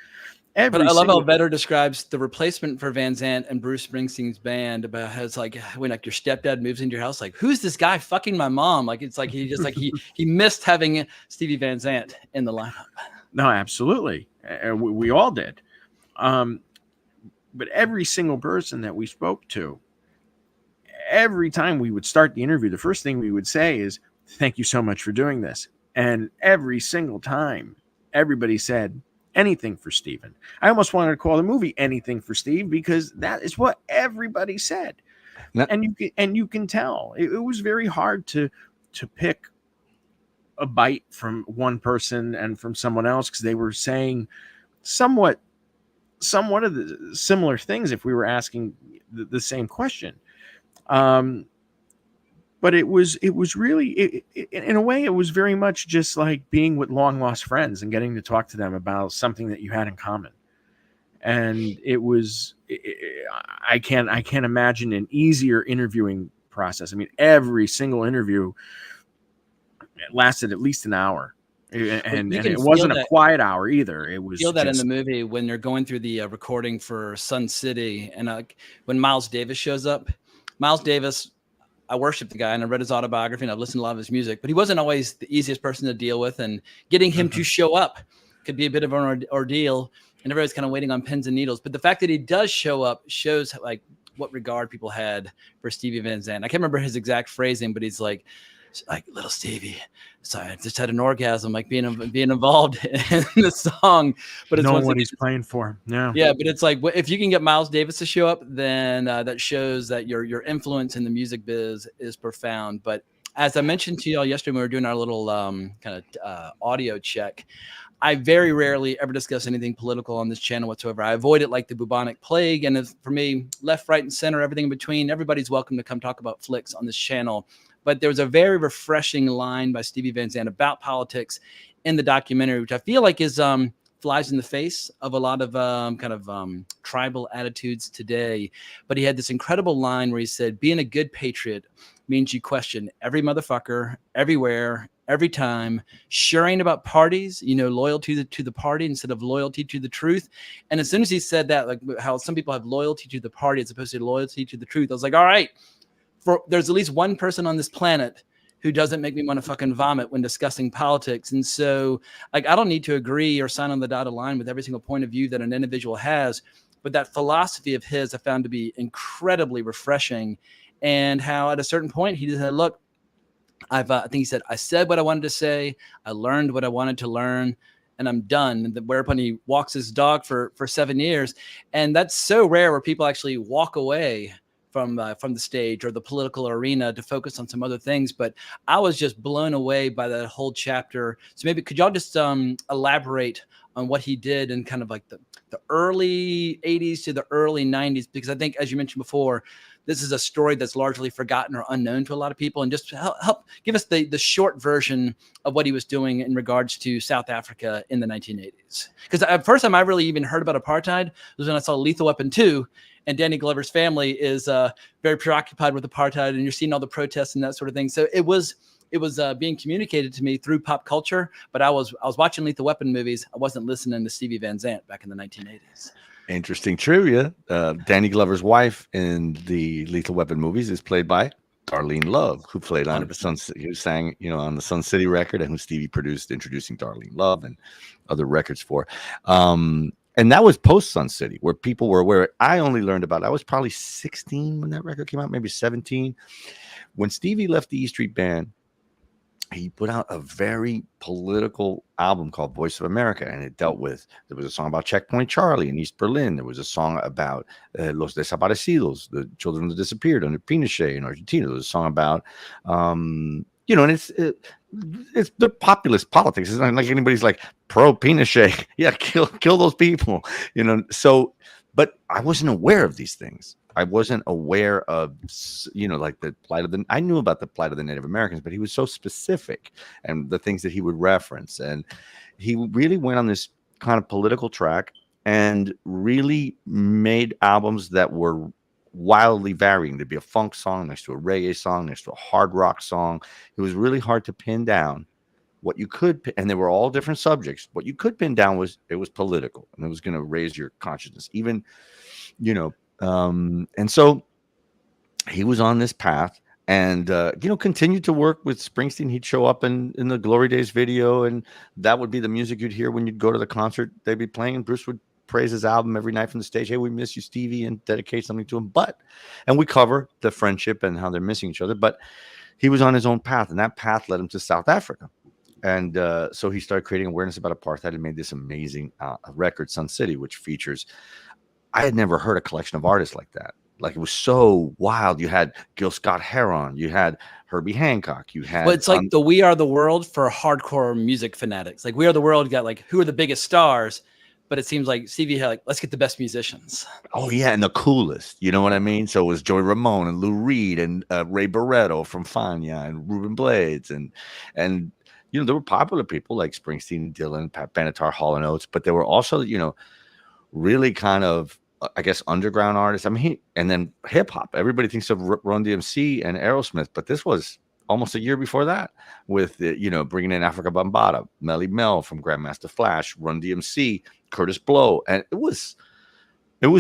But I love how Vedder describes the replacement for Van Zandt and Bruce Springsteen's band about how it's like when like your stepdad moves into your house, like who's this guy fucking my mom? Like it's like he just like he missed having Stevie Van Zandt in the lineup. No, absolutely, we all did. But every single person that we spoke to, every time we would start the interview, the first thing we would say is, "Thank you so much for doing this." And every single time, everybody said, "Anything for Steven." I almost wanted to call the movie "Anything for Steve," because that is what everybody said. And you can tell it was very hard to pick a bite from one person and from someone else, because they were saying somewhat of the similar things if we were asking the same question. But it was really, in a way, it was very much just like being with long lost friends and getting to talk to them about something that you had in common. And it was, I can't imagine an easier interviewing process. I mean, every single interview lasted at least an hour. And it wasn't a quiet hour either. It was feel that in the movie when they're going through the recording for Sun City, and when Miles Davis shows up. Miles Davis, I worship the guy, and I read his autobiography, and I've listened to a lot of his music, but he wasn't always the easiest person to deal with, and getting him to show up could be a bit of an ordeal, and everybody's kind of waiting on pins and needles. But the fact that he does show up shows like what regard people had for Stevie Van Zandt. I can't remember his exact phrasing, but he's like little Stevie, sorry, I just had an orgasm, like being involved in the song. But it's what he's playing for. Yeah, but it's like if you can get Miles Davis to show up, then that shows that your influence in the music biz is profound. But as I mentioned to y'all yesterday when we were doing our little kind of audio check, I very rarely ever discuss anything political on this channel whatsoever. I avoid it like the bubonic plague. And for me, left, right, and center, everything in between, everybody's welcome to come talk about flicks on this channel. But there was a very refreshing line by Stevie Van Zandt about politics in the documentary, which I feel like is flies in the face of a lot of tribal attitudes today. But he had this incredible line where he said, being a good patriot means you question every motherfucker, everywhere, every time. Sure ain't about parties, loyalty to the party instead of loyalty to the truth. And as soon as he said that, like how some people have loyalty to the party as opposed to loyalty to the truth, I was like, all right. There's at least one person on this planet who doesn't make me want to fucking vomit when discussing politics. And so like, I don't need to agree or sign on the dotted line with every single point of view that an individual has, but that philosophy of his I found to be incredibly refreshing. And how at a certain point he said, look, I think he said, I said what I wanted to say. I learned what I wanted to learn, and I'm done. And whereupon he walks his dog for 7 years. And that's so rare where people actually walk away from the stage or the political arena to focus on some other things. But I was just blown away by that whole chapter. So maybe could y'all just elaborate on what he did in kind of like the early 80s to the early 90s, because I think, as you mentioned before, this is a story that's largely forgotten or unknown to a lot of people. And just help give us the short version of what he was doing in regards to South Africa in the 1980s. Because the first time I really even heard about apartheid was when I saw Lethal Weapon 2, and Danny Glover's family is very preoccupied with apartheid, and you're seeing all the protests and that sort of thing. So it was being communicated to me through pop culture, but I was watching Lethal Weapon movies. I wasn't listening to Stevie Van Zandt back in the 1980s. Interesting trivia. Danny Glover's wife in the Lethal Weapon movies is played by Darlene Love, who played on who sang, on the Sun City record, and who Stevie produced, introducing Darlene Love and other records for. And that was post Sun City, where people were aware. I only learned about it. I was probably 16 when that record came out, maybe 17. When Stevie left the E Street Band, he put out a very political album called Voice of America, and it dealt with, there was a song about Checkpoint Charlie in East Berlin. There was a song about Los Desaparecidos, the children that disappeared under Pinochet in Argentina. There was a song about, and it's the populist politics. It's not like anybody's like pro Pinochet. Yeah, kill those people, So, but I wasn't aware of these things. I wasn't aware of, like the plight of I knew about the plight of the Native Americans, but he was so specific, and the things that he would reference. And he really went on this kind of political track and really made albums that were wildly varying. There'd be a funk song next to a reggae song, next to a hard rock song. It was really hard to pin down what you could, and they were all different subjects. What you could pin down was it was political, and it was going to raise your consciousness, even, and so he was on this path, and continued to work with Springsteen. He'd show up in the Glory Days video, and that would be the music you'd hear when you'd go to the concert they'd be playing, and Bruce would praise his album every night from the stage. Hey, we miss you, Stevie, and dedicate something to him. And we cover the friendship and how they're missing each other. But he was on his own path, and that path led him to South Africa. And so he started creating awareness about apartheid and made this amazing record, Sun City, which features, I had never heard a collection of artists like that. Like, it was so wild. You had Gil Scott-Heron, you had Herbie Hancock, you had. Well, it's like the We Are the World for hardcore music fanatics. Like, We Are the World got like, who are the biggest stars? But it seems like Stevie had like, let's get the best musicians. Oh yeah, and the coolest. You know what I mean? So it was Joey Ramone and Lou Reed and Ray Barretto from Fania and Ruben Blades and there were popular people like Springsteen, Dylan, Pat Benatar, Hall & Oates, but there were also really kind of, I guess, underground artists. I mean, and then hip hop. Everybody thinks of Run DMC and Aerosmith, but this was almost a year before that, with bringing in Africa Bambaataa, Melly Mel from Grandmaster Flash, Run DMC, Curtis Blow, and it was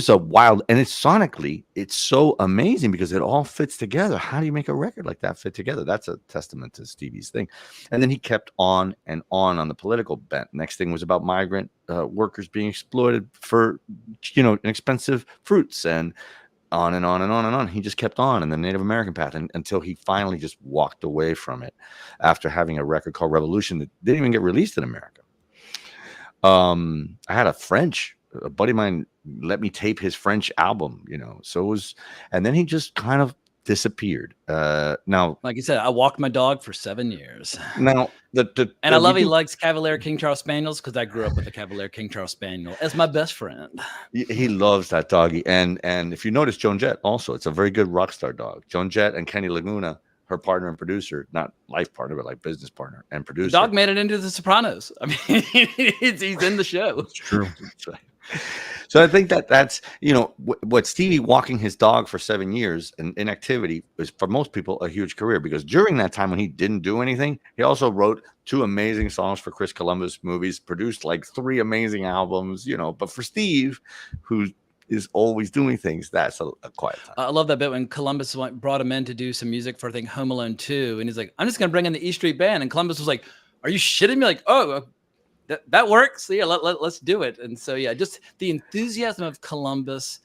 a wild. And it's sonically, it's so amazing because it all fits together. How do you make a record like that fit together? That's a testament to Stevie's thing. And then he kept on and on the political bent. Next thing was about migrant workers being exploited for inexpensive fruits, and on and on and on and on. He just kept on in the Native American path until he finally just walked away from it after having a record called Revolution that didn't even get released in America. I had a buddy of mine let me tape his French album, so it was, and then he just kind of disappeared. Now, like you said, I walked my dog for 7 years. Now, I love he likes Cavalier King Charles Spaniels because I grew up with a Cavalier King Charles Spaniel as my best friend. He loves that doggy, and if you notice, Joan Jett also, it's a very good rock star dog. Joan Jett and Kenny Laguna, her partner and producer, not life partner, but like business partner and producer. The dog made it into The Sopranos. I mean, he's in the show. It's true. That's right. So I think that's what Stevie walking his dog for 7 years and inactivity is, for most people, a huge career, because during that time when he didn't do anything, he also wrote 2 amazing songs for Chris Columbus movies, produced like 3 amazing albums, but for Steve, who is always doing things, that's a quiet time. I love that bit when Columbus brought him in to do some music for, I think, Home Alone 2, and he's like, I'm just gonna bring in the E Street Band, and Columbus was like, are you shitting me? Like, oh, that works. Yeah, let's do it. And so, yeah, just the enthusiasm of Columbus.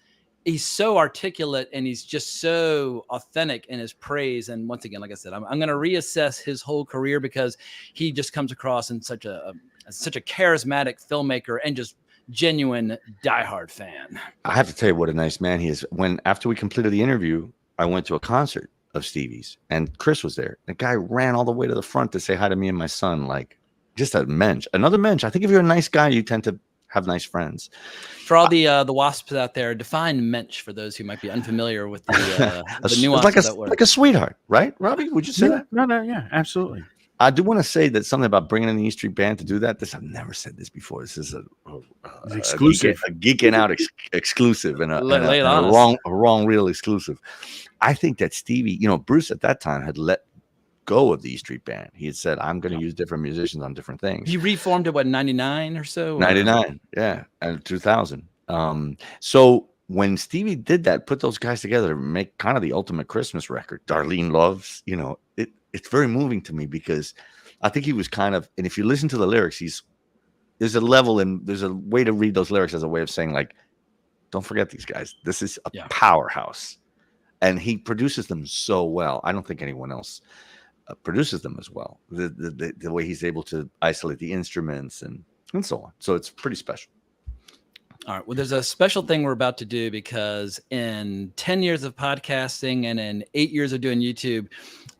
He's so articulate, and he's just so authentic in his praise. And once again, like I said, I'm going to reassess his whole career because he just comes across in such a charismatic filmmaker and just genuine diehard fan. I have to tell you what a nice man he is. After we completed the interview, I went to a concert of Stevie's, and Chris was there. The guy ran all the way to the front to say hi to me and my son. Like, just a mensch, another mensch. I think if you're a nice guy, you tend to have nice friends. For all the wasps out there, define mensch for those who might be unfamiliar with the nuance like of that word. like a sweethart, right, Robbie? Would you say that? No, yeah, absolutely. I do want to say that something about bringing in the E Street Band to do that. I've never said this before. This is exclusive, a geeking out exclusive, and a wrong real exclusive. I think that Stevie, Bruce at that time had let go of the E Street Band. He had said, "I'm going to use different musicians on different things." He reformed it, what, 99 or so? 99, yeah, and 2000. So when Stevie did that, put those guys together to make kind of the ultimate Christmas record, Darlene Loves, it's very moving to me because I think he was kind of, and if you listen to the lyrics, there's a level and there's a way to read those lyrics as a way of saying, like, don't forget these guys. This is a powerhouse. And he produces them so well. I don't think anyone else produces them as well. The way he's able to isolate the instruments and so on. So it's pretty special. All right. Well, there's a special thing we're about to do because in 10 years of podcasting and in 8 years of doing YouTube,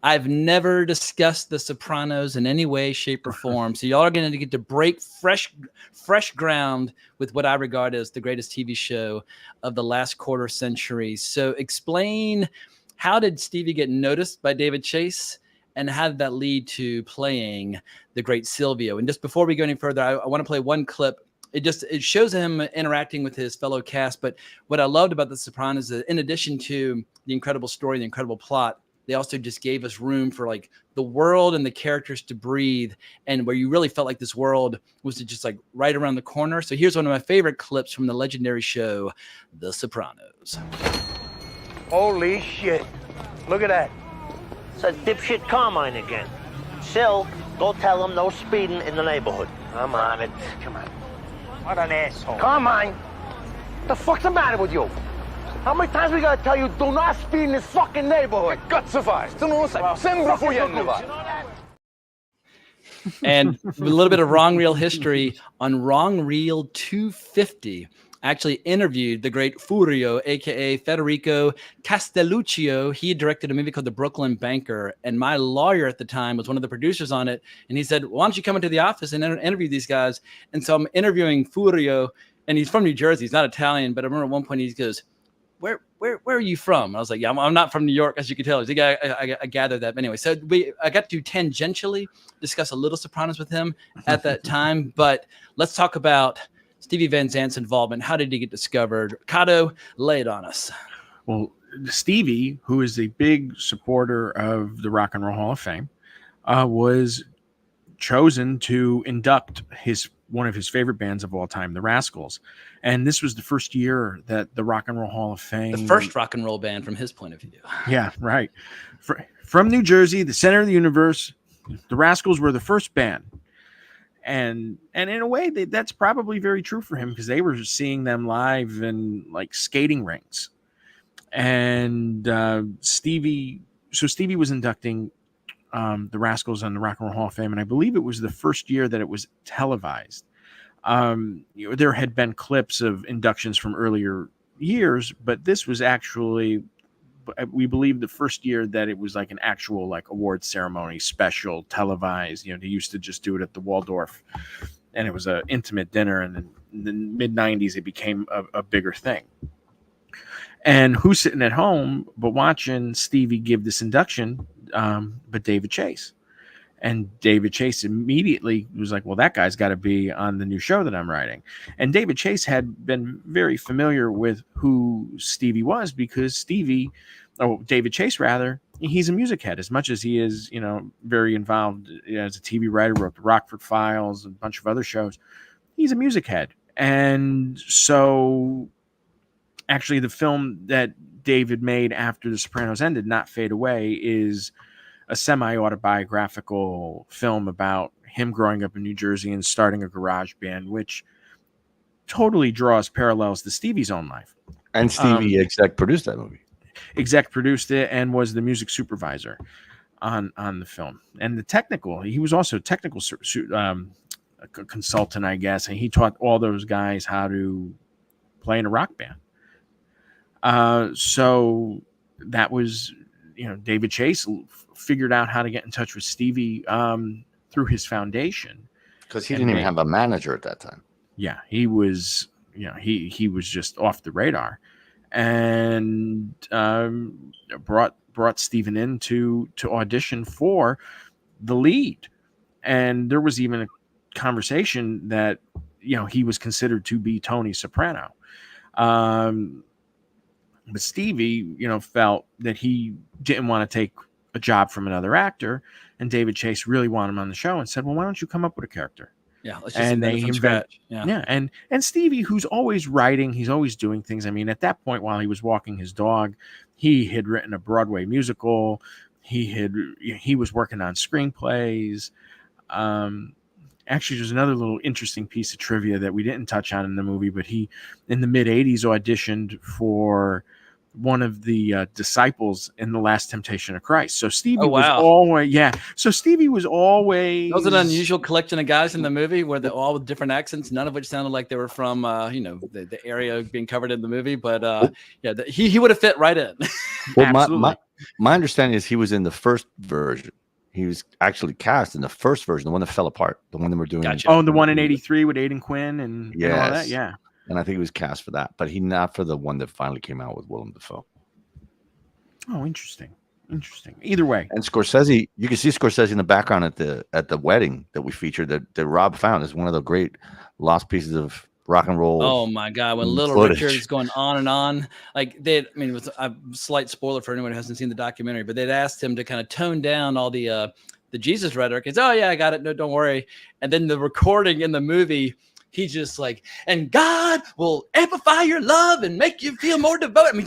I've never discussed The Sopranos in any way, shape, or form. So y'all are going to get to break fresh ground with what I regard as the greatest TV show of the last quarter century. So explain, how did Stevie get noticed by David Chase? And how did that lead to playing the great Silvio? And just before we go any further, I want to play one clip. It shows him interacting with his fellow cast. But what I loved about The Sopranos is that in addition to the incredible story, the incredible plot, they also just gave us room for like the world and the characters to breathe, and where you really felt like this world was just like right around the corner. So here's one of my favorite clips from the legendary show, The Sopranos. Holy shit. Look at that. It's a dipshit Carmine again. Sil, go tell him no speeding in the neighborhood. I'm on it. Come on. What an asshole. Carmine, what the fuck's the matter with you? How many times we gotta tell you, do not speed in this fucking neighborhood? Cazzo fai? Tu non lo sai. Sembra fuoriano va. And a little bit of Wrong Reel history on Wrong Reel 250. I actually interviewed the great Furio, a.k.a. Federico Castelluccio. He directed a movie called The Brooklyn Banker, and my lawyer at the time was one of the producers on it, and he said, why don't you come into the office and interview these guys? And so I'm interviewing Furio, and he's from New Jersey. He's not Italian, but I remember at one point he goes, where are you from? And I was like, yeah, I'm not from New York, as you can tell. He's like, I gathered that. But anyway, so I got to tangentially discuss a little Sopranos with him at that time, but let's talk about Stevie Van Zandt's involvement. How did he get discovered? Cotto, lay it on us. Well, Stevie, who is a big supporter of the Rock and Roll Hall of Fame, was chosen to induct one of his favorite bands of all time, the Rascals. And this was the first year that the Rock and Roll Hall of Fame... The first rock and roll band from his point of view. Yeah, right. From New Jersey, the center of the universe, the Rascals were the first band. And in a way, that's probably very true for him because they were seeing them live in like skating rinks. And Stevie was inducting the Rascals on the Rock and Roll Hall of Fame, and I believe it was the first year that it was televised. There had been clips of inductions from earlier years, but this was actually, we believe, the first year that it was like an actual like award ceremony, special, televised. They used to just do it at the Waldorf, and it was an intimate dinner. And then in the mid-90s, it became a bigger thing. And who's sitting at home but watching Stevie give this induction? But David Chase. And David Chase immediately was like, well, that guy's got to be on the new show that I'm writing. And David Chase had been very familiar with who Stevie was because David Chase, rather, he's a music head as much as he is, very involved as a TV writer, wrote the Rockford Files, and a bunch of other shows. He's a music head. And so actually the film that David made after The Sopranos ended, Not Fade Away, is a semi-autobiographical film about him growing up in New Jersey and starting a garage band, which totally draws parallels to Stevie's own life. And Stevie exec produced that movie. Exec produced it and was the music supervisor on the film. And he was also a technical consultant, I guess, and he taught all those guys how to play in a rock band. So that was, David Chase figured out how to get in touch with Stevie through his foundation. because he didn't even have a manager at that time. Yeah, he was, he was just off the radar, and brought Steven in to audition for the lead. And there was even a conversation that he was considered to be Tony Soprano, but Stevie felt that he didn't want to take a job from another actor, and David Chase really wanted him on the show and said, well, why don't you come up with a character? Yeah, let's just invent it from scratch. Yeah, and Stevie, who's always writing, he's always doing things. I mean, at that point, while he was walking his dog, he had written a Broadway musical. He was working on screenplays. Actually, there's another little interesting piece of trivia that we didn't touch on in the movie, but he, in the mid-'80s, auditioned for one of the disciples in The Last Temptation of Christ. So Stevie was always, So Stevie was always. That was an unusual collection of guys in the movie where they're all with different accents, none of which sounded like they were from, the area being covered in the movie. But he would have fit right in. Well, my understanding is he was in the first version. He was actually cast in the first version, the one that fell apart, the one that we're doing. Gotcha. Oh, the one in '83 with Aidan Quinn and all that. Yeah. And I think he was cast for that, but he not for the one that finally came out with Willem Dafoe. Oh, interesting. Either way. And Scorsese, you can see Scorsese in the background at the wedding that we featured that Rob found is one of the great lost pieces of rock and roll. Oh my God, when Little Richard is going on and on, like it was a slight spoiler for anyone who hasn't seen the documentary, but they'd asked him to kind of tone down all the Jesus rhetoric. It's, oh yeah, I got it, no, don't worry. And then the recording in the movie, he's just like, and God will amplify your love and make you feel more devoted.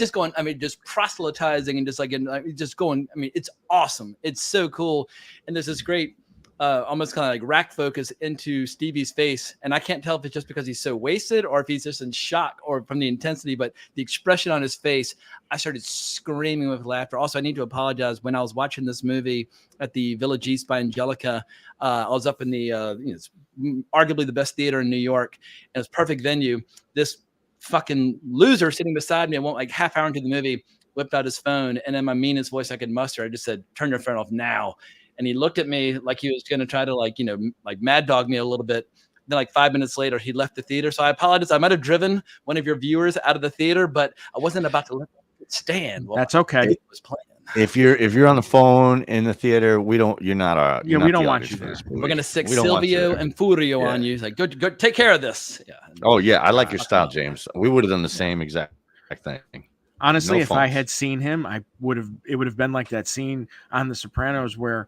Just proselytizing and just going. It's awesome. It's so cool. And there's this great, almost kind of like rack focus into Stevie's face. And I can't tell if it's just because he's so wasted or if he's just in shock or from the intensity, but the expression on his face, I started screaming with laughter. Also, I need to apologize. When I was watching this movie at the Village East by Angelica, I was up in the, it's arguably the best theater in New York, and it's perfect venue. This fucking loser sitting beside me, I went like half hour into the movie, whipped out his phone, and in my meanest voice I could muster, I just said, turn your phone off now. And he looked at me like he was going to try to mad dog me a little bit. Then 5 minutes later, he left the theater. So I apologize. I might have driven one of your viewers out of the theater, but I wasn't about to let it stand. That's okay. It was playing. If you're on the phone in the theater, we don't want you there. We're gonna stick Silvio and Furio on you. Like, go take care of this. Yeah. Oh yeah, I like your style, James. We would have done the same exact thing. Honestly, if I had seen him, it would have been like that scene on The Sopranos where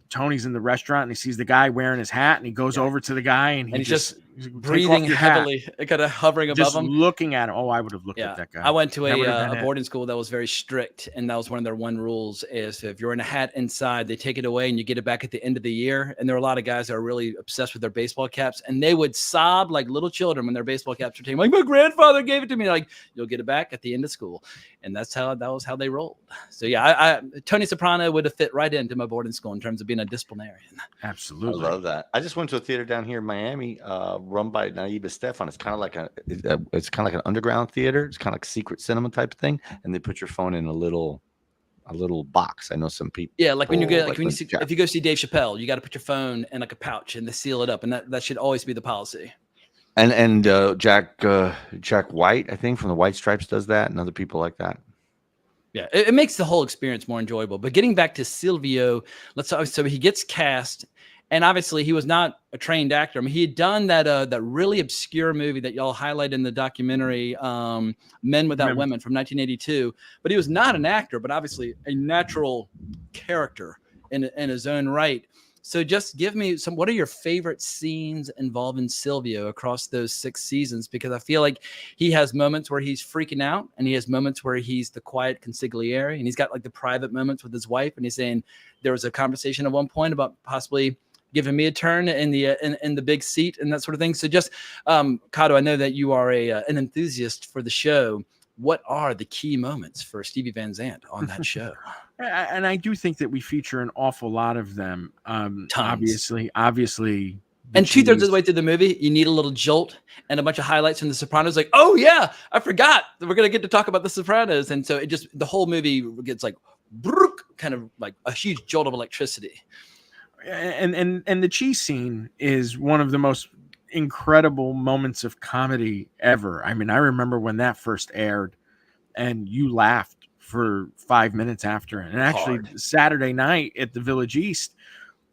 Tony's in the restaurant and he sees the guy wearing his hat and he goes over to the guy and he's just breathing heavily, kind of hovering above just him, looking at him. Oh, I would have looked at that guy. I went to a boarding school that was very strict, and that was one of their rules is if you're in a hat inside, they take it away and you get it back at the end of the year. And there are a lot of guys that are really obsessed with their baseball caps, and they would sob like little children when their baseball caps were taken. Like, my grandfather gave it to me. Like, you'll get it back at the end of school, and that was how they rolled. So yeah, Tony Soprano would have fit right into my boarding school in terms of being a disciplinarian. Absolutely, I love that. I just went to a theater down here in Miami, run by Naiba Stefan. It's kind of like an underground theater. It's kind of like secret cinema type thing, and they put your phone in a little box. I know some people. Yeah, like when you get if you go see Dave Chappelle, you got to put your phone in like a pouch and they seal it up, and that should always be the policy. And Jack White, I think from the White Stripes, does that, and other people like that. Yeah, it makes the whole experience more enjoyable. But getting back to Silvio, so he gets cast. And obviously, he was not a trained actor. I mean, he had done that really obscure movie that y'all highlight in the documentary, Men Without Women from 1982. But he was not an actor, but obviously a natural character in his own right. So just give me what are your favorite scenes involving Silvio across those 6 seasons? Because I feel like he has moments where he's freaking out, and he has moments where he's the quiet consigliere, and he's got like the private moments with his wife, and he's saying there was a conversation at one point about possibly giving me a turn in the big seat and that sort of thing. So just, Cotto, I know that you are an enthusiast for the show. What are the key moments for Stevie Van Zandt on that show? And I do think that we feature an awful lot of them. Obviously. And 2/3 of the way through the movie, you need a little jolt and a bunch of highlights from The Sopranos. Like, oh yeah, I forgot that we're going to get to talk about The Sopranos. And so the whole movie gets like, kind of like a huge jolt of electricity. and the cheese scene is one of the most incredible moments of comedy ever. I mean, I remember when that first aired, and you laughed for 5 minutes after. And actually, Saturday night at the Village East,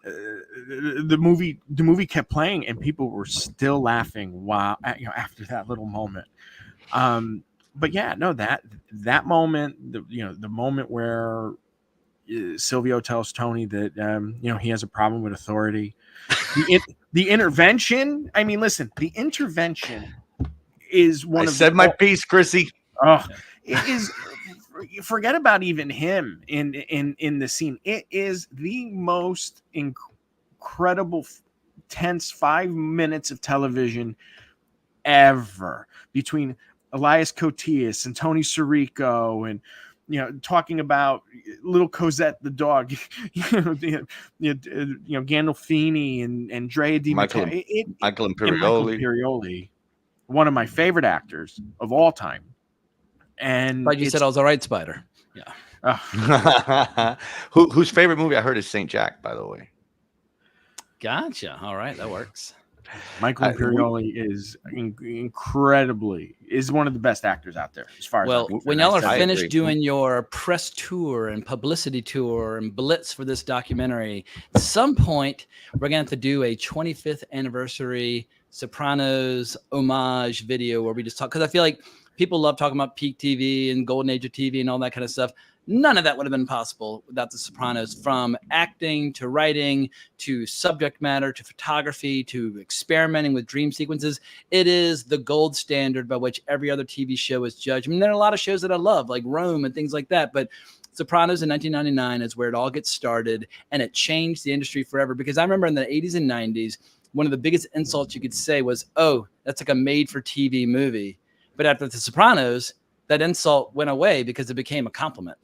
the movie kept playing, and people were still laughing after that little moment. But yeah, no, that moment, the moment where Silvio tells Tony that he has a problem with authority. The intervention. I mean, listen, the intervention is one of said my piece, Chrissy. Oh, it is. Forget about even him in the scene. It is the most incredible, tense 5 minutes of television ever, between Elias Koteas and Tony Sirico, and talking about little Cosette the dog, Gandolfini and Drea Di Michael Imperioli, one of my favorite actors of all time. And but you said I was all right, Spider. Yeah. Whose favorite movie I heard is Saint Jack, by the way. Gotcha. All right, that works. Michael Imperioli is one of the best actors out there, as far as when y'all are finished doing your press tour and publicity tour and blitz for this documentary, at some point we're gonna have to do a 25th anniversary Sopranos homage video where we just talk, because I feel like people love talking about peak TV and golden age of TV and all that kind of stuff. None of that would have been possible without The Sopranos, from acting to writing to subject matter to photography to experimenting with dream sequences. It is the gold standard by which every other TV show is judged. I mean, there are a lot of shows that I love, like Rome and things like that, but Sopranos in 1999 is where it all gets started, and it changed the industry forever. Because I remember in the 80s and 90s, one of the biggest insults you could say was, oh, that's like a made-for-TV movie. But after The Sopranos, that insult went away because it became a compliment.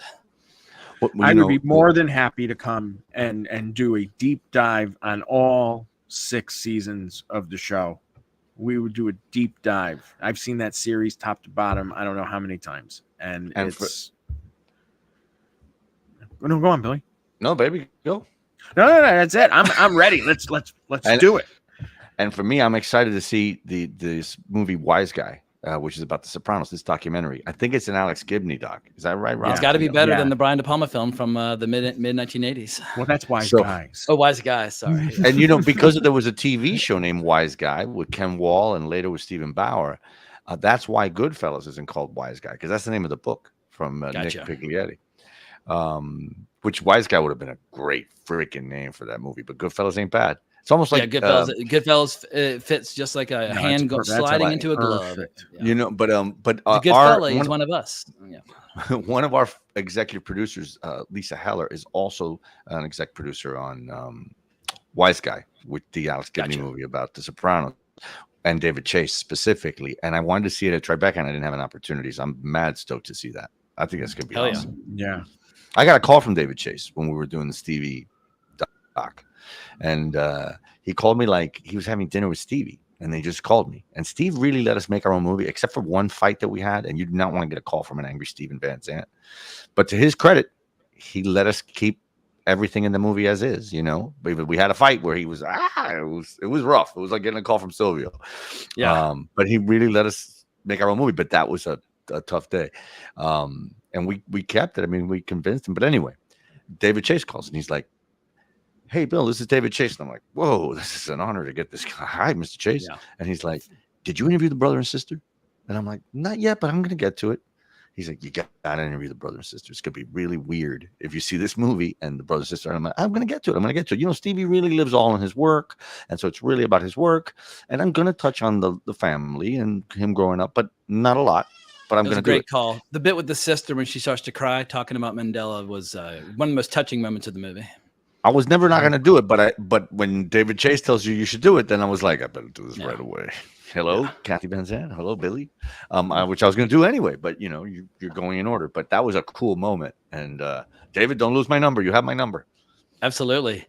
I would be more than happy to come and do a deep dive on all 6 seasons of the show. We would do a deep dive. I've seen that series top to bottom, I don't know how many times. And it's... No, go on, Billy. No, baby, go. No, that's it. I'm ready. Let's do it. And for me, I'm excited to see this movie Wise Guy, which is about The Sopranos, this documentary. I think it's an Alex Gibney doc. Is that right, Rob? It's got to be better than the Brian De Palma film from the mid 1980s. Well, that's Wise Guys. Oh, Wise Guys, sorry. And because there was a TV show named Wise Guy with Ken Wall and later with Stephen Bauer. That's why Goodfellas isn't called Wise Guy, because that's the name of the book from Gotcha. Nick Piglietti. Which Wise Guy would have been a great freaking name for that movie, but Goodfellas ain't bad. It's almost like Goodfellas fits just like a hand sliding into a glove. Yeah. But Goodfella, he's one of us. Yeah. One of our executive producers, Lisa Heller, is also an exec producer on Wise Guy, with the Alex Gibney movie about The Sopranos, and David Chase specifically. And I wanted to see it at Tribeca, and I didn't have an opportunity, so I'm mad stoked to see that. I think that's gonna be awesome. Yeah. I got a call from David Chase when we were doing the Stevie doc. And he called me like he was having dinner with Stevie, and they just called me. And Steve really let us make our own movie, except for one fight that we had. And you do not want to get a call from an angry Stevie Van Zandt. But to his credit, he let us keep everything in the movie as is. We had a fight where he was it was rough. It was like getting a call from Silvio. Yeah. But he really let us make our own movie. But that was a tough day. And we kept it. I mean, we convinced him. But anyway, David Chase calls, and he's like, hey, Bill, this is David Chase. And I'm like, whoa, this is an honor to get this guy. Hi, Mr. Chase. Yeah. And he's like, did you interview the brother and sister? And I'm like, not yet, but I'm going to get to it. He's like, you got to interview the brother and sister. It's going to be really weird if you see this movie and the brother and sister. And I'm like, I'm going to get to it. Stevie really lives all in his work. And so it's really about his work. And I'm going to touch on the family and him growing up, but not a lot. But I'm going to do it. Great call. The bit with the sister when she starts to cry, talking about Mandela, was one of the most touching moments of the movie. I was never not going to do it, but when David Chase tells you should do it, then I was like, I better do this right away. Hello, Kathy Van Zandt. Hello, Billy. Which I was going to do anyway, but you're going in order. But that was a cool moment. And David, don't lose my number. You have my number. Absolutely.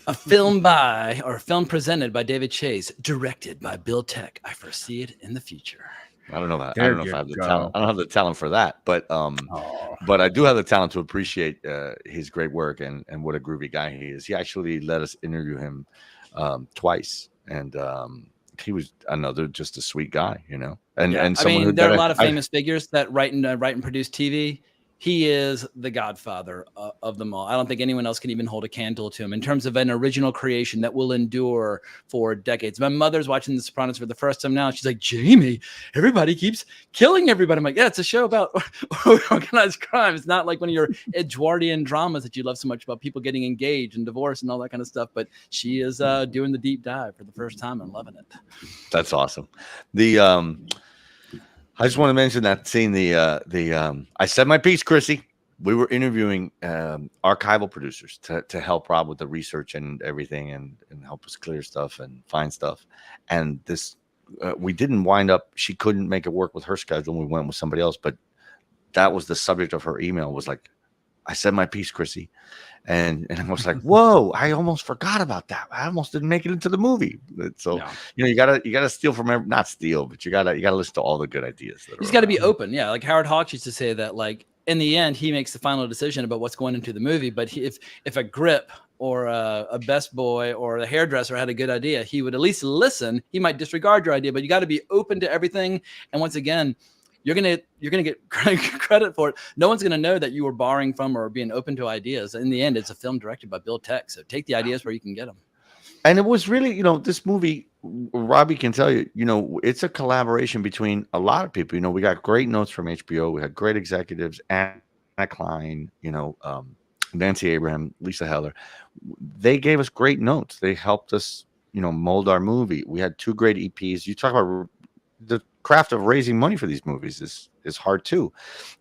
A film presented by David Chase, directed by Bill Teck. I foresee it in the future. I don't know that. I There don't know if you I have the go. talent. I don't have the talent for that, but I do have the talent to appreciate his great work and what a groovy guy he is. He actually let us interview him twice, and he was another just a sweet guy, you know. And Yeah, and I someone mean, who there are a that lot of famous figures that write and produce TV. He is the godfather of them all. I don't think anyone else can even hold a candle to him in terms of an original creation that will endure for decades. My mother's watching The Sopranos for the first time now. She's like, Jamie, everybody keeps killing everybody. I'm like, yeah, it's a show about organized crime. It's not like one of your Edwardian dramas that you love so much about people getting engaged and divorced and all that kind of stuff. But she is doing the deep dive for the first time and loving it. That's awesome. I just want to mention that scene. I said my piece, Chrissy. We were interviewing archival producers to help Rob with the research and everything, and help us clear stuff and find stuff. And this, we didn't wind up. She couldn't make it work with her schedule, and we went with somebody else. But that was the subject of her email. Was like, I said my piece, Chrissy. And I was like, whoa, I almost forgot about that. I almost didn't make it into the movie. So, you gotta steal from not steal, but you gotta listen to all the good ideas. He's got to be open. Yeah. Like Howard Hawks used to say that, like, in the end, he makes the final decision about what's going into the movie. But if a grip or a best boy or a hairdresser had a good idea, he would at least listen. He might disregard your idea, but you got to be open to everything. And once again, you're gonna get credit for it. No one's gonna know that you were borrowing from or being open to ideas. In the end, it's a film directed by Bill Teck, so take the ideas where you can get them. And it was really, this movie, Robbie can tell you, it's a collaboration between a lot of people. We got great notes from HBO. We had great executives, Anna Klein, Nancy Abraham, Lisa Heller. They gave us great notes. They helped us, mold our movie. We had 2 great EPs. You talk about the craft of raising money for these movies is hard too.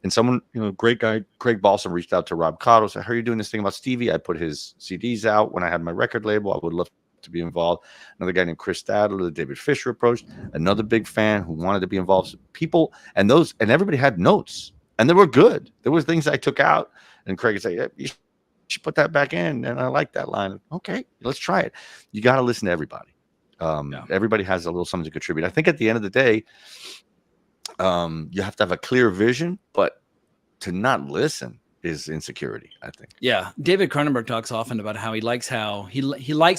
And someone, great guy, Craig Balsam, reached out to Rob Cotto, said, "How are you doing this thing about Stevie? I put his CDs out when I had my record label. I would love to be involved." Another guy named Chris Stadler, David Fisher, approached, another big fan who wanted to be involved. People and everybody had notes, and they were good. There was things I took out, and Craig would say, "Yeah, you should put that back in," and I like that line. Okay, let's try it. You got to listen to everybody. Everybody has a little something to contribute. I think at the end of the day, you have to have a clear vision, but to not listen is insecurity, I think. Yeah, David Cronenberg talks often about how he likes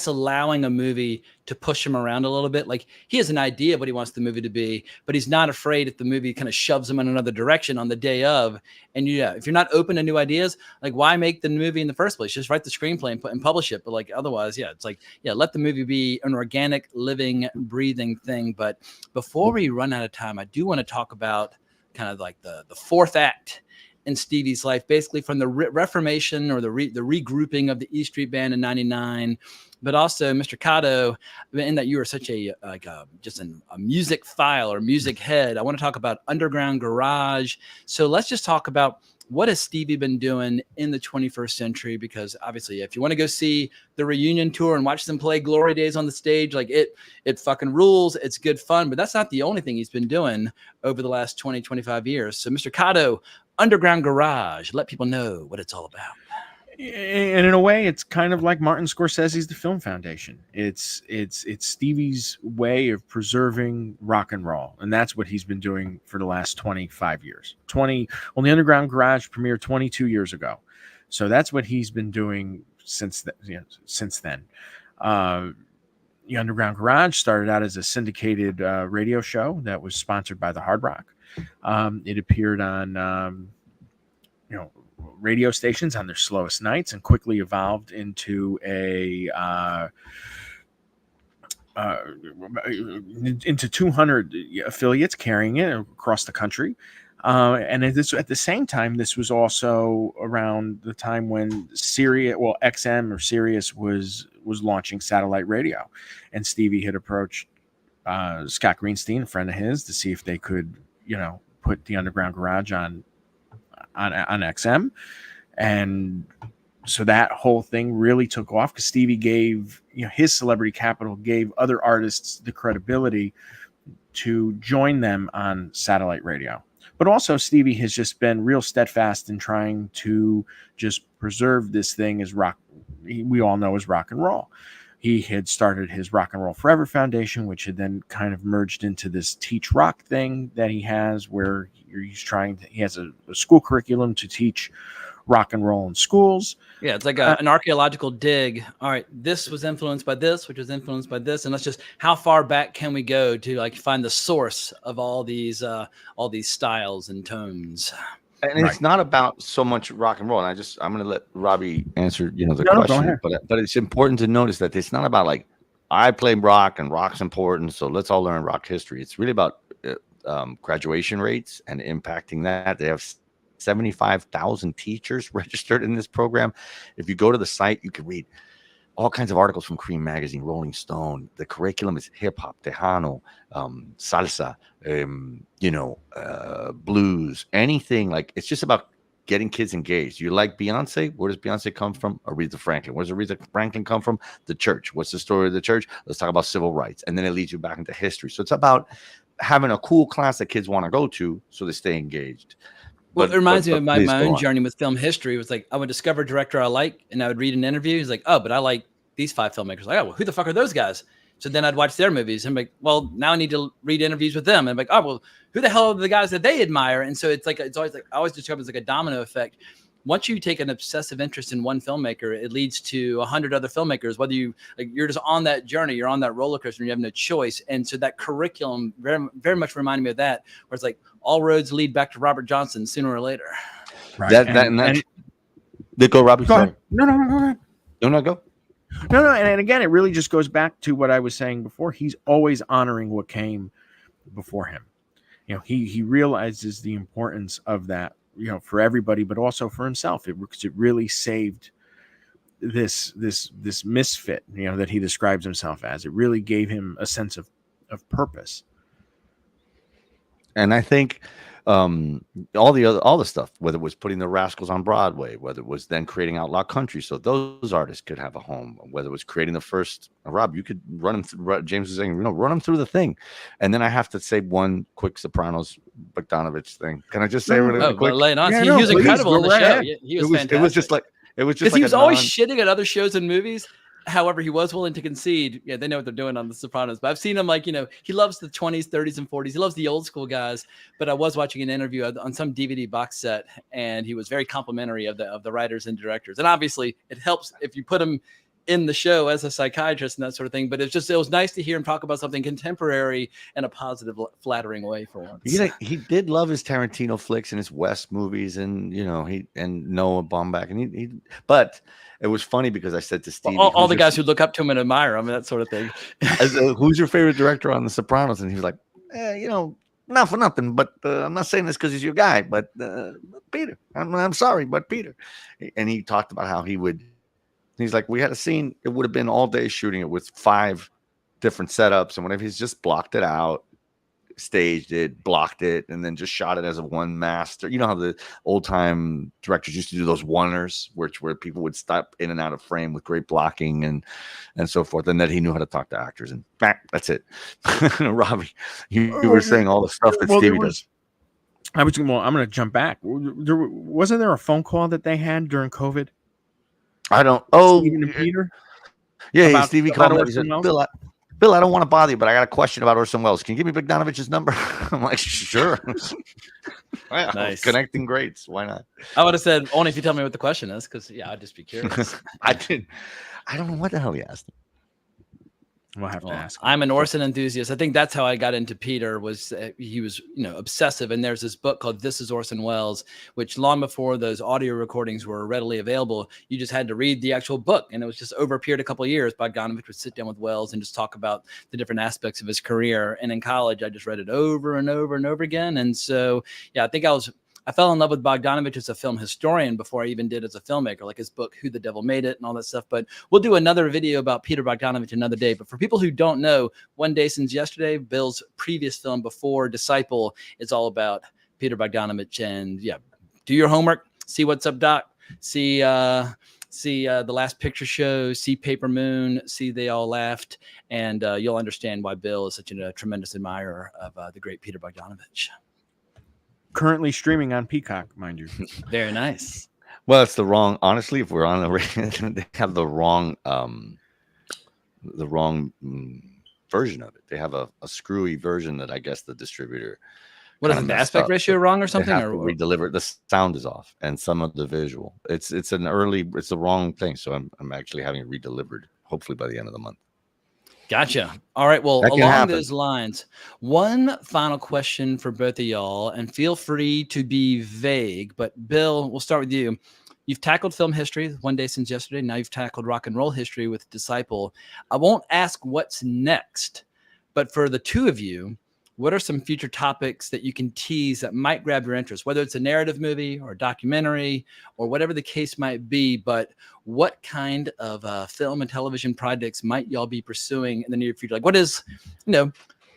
allowing a movie to push him around a little bit. Like, he has an idea of what he wants the movie to be, but he's not afraid if the movie kind of shoves him in another direction on the day of. And if you're not open to new ideas, like, why make the movie in the first place? Just write the screenplay and publish it. But like, otherwise, it's like, let the movie be an organic, living, breathing thing. But before we run out of time, I do want to talk about kind of like the fourth act in Stevie's life, basically from the reformation or the regrouping of the E Street Band in '99, but also Mr. Cotto, in that you are such a music file or music head. I want to talk about Underground Garage. So let's just talk about, what has Stevie been doing in the 21st century? Because obviously, if you want to go see the reunion tour and watch them play Glory Days on the stage, like it fucking rules. It's good fun, but that's not the only thing he's been doing over the last 20, 25 years. So Mr. Cotto, Underground Garage, let people know what it's all about. And in a way, it's kind of like Martin Scorsese's The Film Foundation. It's Stevie's way of preserving rock and roll, and that's what he's been doing for the last 25 years. The Underground Garage premiered 22 years ago, so that's what he's been doing since then. The Underground Garage started out as a syndicated radio show that was sponsored by the Hard Rock. It appeared on radio stations on their slowest nights, and quickly evolved into into 200 affiliates carrying it across the country. And at the same time, this was also around the time when XM or Sirius was launching satellite radio, and Stevie had approached Scott Greenstein, a friend of his, to see if they could, put the Underground Garage on XM. And so that whole thing really took off because Stevie gave, his celebrity capital gave other artists the credibility to join them on satellite radio. But also Stevie has just been real steadfast in trying to just preserve this thing as rock. We all know as rock and roll. He had started his Rock and Roll Forever Foundation, which had then kind of merged into this Teach Rock thing that he has, where he has a school curriculum to teach rock and roll in schools. Yeah, it's like an archaeological dig. All right, this was influenced by this, which was influenced by this, and let's just how far back can we go to like find the source of all these styles and tones. And it's not about so much rock and roll. And I'm going to let Robbie answer, the question. But it's important to notice that it's not about like I play rock and rock's important, so let's all learn rock history. It's really about graduation rates and impacting that. They have 75,000 teachers registered in this program. If you go to the site, you can read all kinds of articles from Cream Magazine, Rolling Stone. The curriculum is hip hop, Tejano, salsa, blues, anything. Like, it's just about getting kids engaged. You like Beyonce? Where does Beyonce come from? Aretha Franklin. Where does Aretha Franklin come from? The church. What's the story of the church? Let's talk about civil rights. And then it leads you back into history. So it's about having a cool class that kids want to go to so they stay engaged. Well, it reminds me of my own journey with film history. It was like I would discover a director I like, and I would read an interview. He's like, "Oh, but I like these 5 filmmakers." Like, "Oh, well, who the fuck are those guys?" So then I'd watch their movies. And I'm like, "Well, now I need to read interviews with them." And I'm like, "Oh, well, who the hell are the guys that they admire?" And so it's always like I always describe it as like a domino effect. Once you take an obsessive interest in one filmmaker, it leads to 100 other filmmakers. Whether you're just on that journey, you're on that roller coaster, and you have no choice. And so that curriculum very, very much reminded me of that, where it's like all roads lead back to Robert Johnson sooner or later. Right. Go, Robbie. Go ahead. No, go ahead. No, go. No. And again, it really just goes back to what I was saying before. He's always honoring what came before him. He realizes the importance of that, for everybody, but also for himself. It really saved this misfit, that he describes himself as. It really gave him a sense of purpose. And I think all the stuff, whether it was putting the Rascals on Broadway, whether it was then creating Outlaw Country, so those artists could have a home, whether it was creating the first Rob, you could run them through, James was saying, run them through the thing. And then I have to say one quick Sopranos Bogdanovich thing. Can I just say really quick? Lay it on. Yeah, he was incredible on the show. He was fantastic. It was just like because he was always shitting at other shows and movies. However, he was willing to concede. Yeah, they know what they're doing on The Sopranos. But I've seen him he loves the 20s, 30s, and 40s. He loves the old school guys. But I was watching an interview on some DVD box set, and he was very complimentary of the writers and directors. And obviously, it helps if you put him in the show as a psychiatrist and that sort of thing. But it was nice to hear him talk about something contemporary in a positive, flattering way for once. He did love his Tarantino flicks and his West movies, and and Noah Baumbach, and but. It was funny because I said to Steve, all the guys who look up to him and admire him and that sort of thing. Who's your favorite director on The Sopranos? And he was like, not for nothing, but I'm not saying this because he's your guy, but Peter. I'm sorry, but Peter. And he talked about how he's like, we had a scene. It would have been all day shooting it with 5 different setups and whatever. He's just blocked it out, staged it, blocked it, and then just shot it as a one master. You know how the old time directors used to do those oneers where people would step in and out of frame with great blocking and so forth, and that he knew how to talk to actors, and that's it. Robbie, you were saying all the stuff that Stevie does. I'm going to jump back. Wasn't there a phone call that they had during COVID? I don't. Stephen and Peter. Yeah, Stevie called me. He said, Bill, I don't want to bother you, but I got a question about Orson Welles. Can you give me Bogdanovich's number? I'm like, sure. Wow, nice. Connecting greats. Why not? I would have said only if you tell me what the question is, because I'd just be curious. I don't know what the hell he asked. We'll have to ask. I'm an Orson enthusiast. I think that's how I got into Peter. Was he was obsessive, and there's this book called This Is Orson Welles, which long before those audio recordings were readily available, you just had to read the actual book, and it was just over a period of a couple of years. Bogdanovich would sit down with Welles and just talk about the different aspects of his career. And in college, I just read it over and over and over again. And so, I think I fell in love with Bogdanovich as a film historian before I even did as a filmmaker, like his book, Who the Devil Made It and all that stuff. But we'll do another video about Peter Bogdanovich another day. But for people who don't know, One Day Since Yesterday, Bill's previous film before Disciple, is all about Peter Bogdanovich. And do your homework, see What's Up, Doc, see The Last Picture Show, see Paper Moon, see They All Laughed, and you'll understand why Bill is such a tremendous admirer of the great Peter Bogdanovich. Currently streaming on Peacock, mind you. Very nice. Well, it's the wrong. Honestly, if we're on the, they have the wrong version of it. They have a screwy version that I guess the distributor. What is it, the aspect ratio wrong or something? They have to redeliver. The sound is off, and some of the visual. It's the wrong thing. So I'm actually having it redelivered. Hopefully by the end of the month. Gotcha. All right. Well, That can along happen. those lines, one final question for both of y'all, and feel free to be vague. But Bill, we'll start with you. You've tackled film history, One Day Since Yesterday. Now you've tackled rock and roll history with Disciple. I won't ask what's next, but for the two of you, what are some future topics that you can tease that might grab your interest, whether it's a narrative movie or a documentary or whatever the case might be? But what kind of film and television projects might y'all be pursuing in the near future? Like, what is,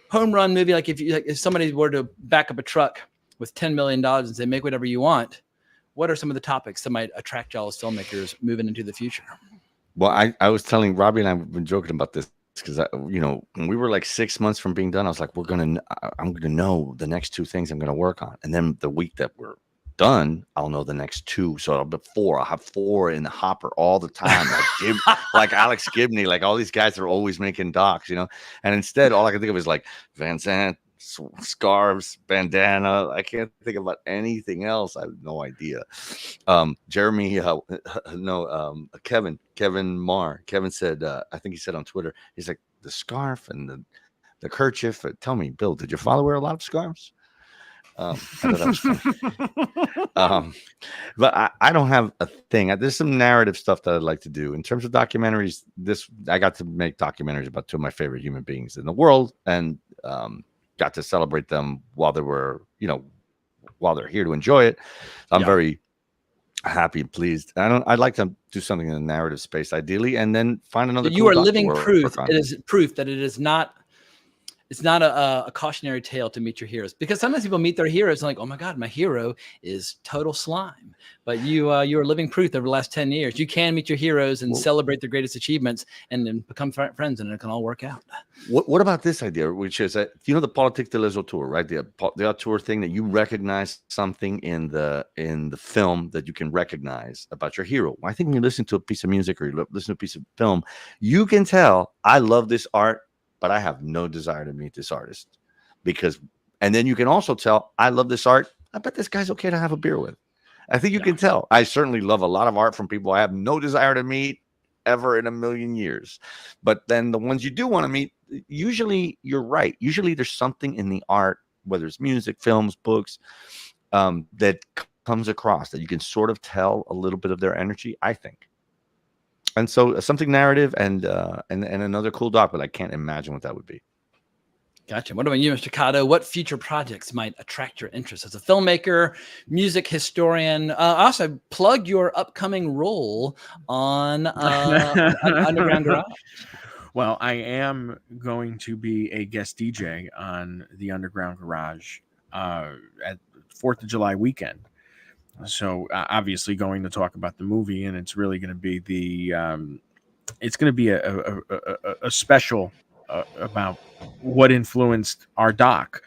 home run movie? Like if somebody were to back up a truck with $10 million and say, make whatever you want, what are some of the topics that might attract y'all as filmmakers moving into the future? Well, I was telling Robbie and I've been joking about this because when we were like 6 months from being done, I was like, I'm gonna know the next two things I'm gonna work on, and then the week that we're done, I'll know the next two. So I'll have four in the hopper all the time, like Alex Gibney, like all these guys are always making docs, and instead all I can think of is like Van Zandt, scarves, bandana. I can't think about anything else. I have no idea. Kevin Marr. Kevin said, I think he said on Twitter, he's like, the scarf and the kerchief. Tell me, Bill, did your father wear a lot of scarves? I thought that was funny. But I don't have a thing. There's some narrative stuff that I'd like to do. In terms of documentaries, I got to make documentaries about two of my favorite human beings in the world, and got to celebrate them while they were, while they're here to enjoy it. I'm very happy and pleased. I'd like to do something in the narrative space, ideally, and then find another. You are living proof. It is proof that it is not. It's not a cautionary tale to meet your heroes, because sometimes people meet their heroes and like, oh my God, my hero is total slime. But you are living proof over the last 10 years. You can meet your heroes and celebrate their greatest achievements and then become friends, and it can all work out. What about this idea, which is that, the Politique de les Auteurs, right? The auteur thing, that you recognize something in the film that you can recognize about your hero. I think when you listen to a piece of music or you listen to a piece of film, you can tell, I love this art, but I have no desire to meet this artist, and then you can also tell, I love this art. I bet this guy's okay to have a beer with. I think you can tell. I certainly love a lot of art from people I have no desire to meet ever in a million years. But then the ones you do want to meet, usually you're right. Usually there's something in the art, whether it's music, films, books, that comes across that you can sort of tell a little bit of their energy, I think. And so something narrative and another cool doc, but I can't imagine what that would be. Gotcha. What about you, Mr. Cotto? What future projects might attract your interest as a filmmaker, music historian? Also, plug your upcoming role on Underground Garage. Well, I am going to be a guest DJ on the Underground Garage at 4th of July weekend. So obviously going to talk about the movie, and it's really going to be a special about what influenced our doc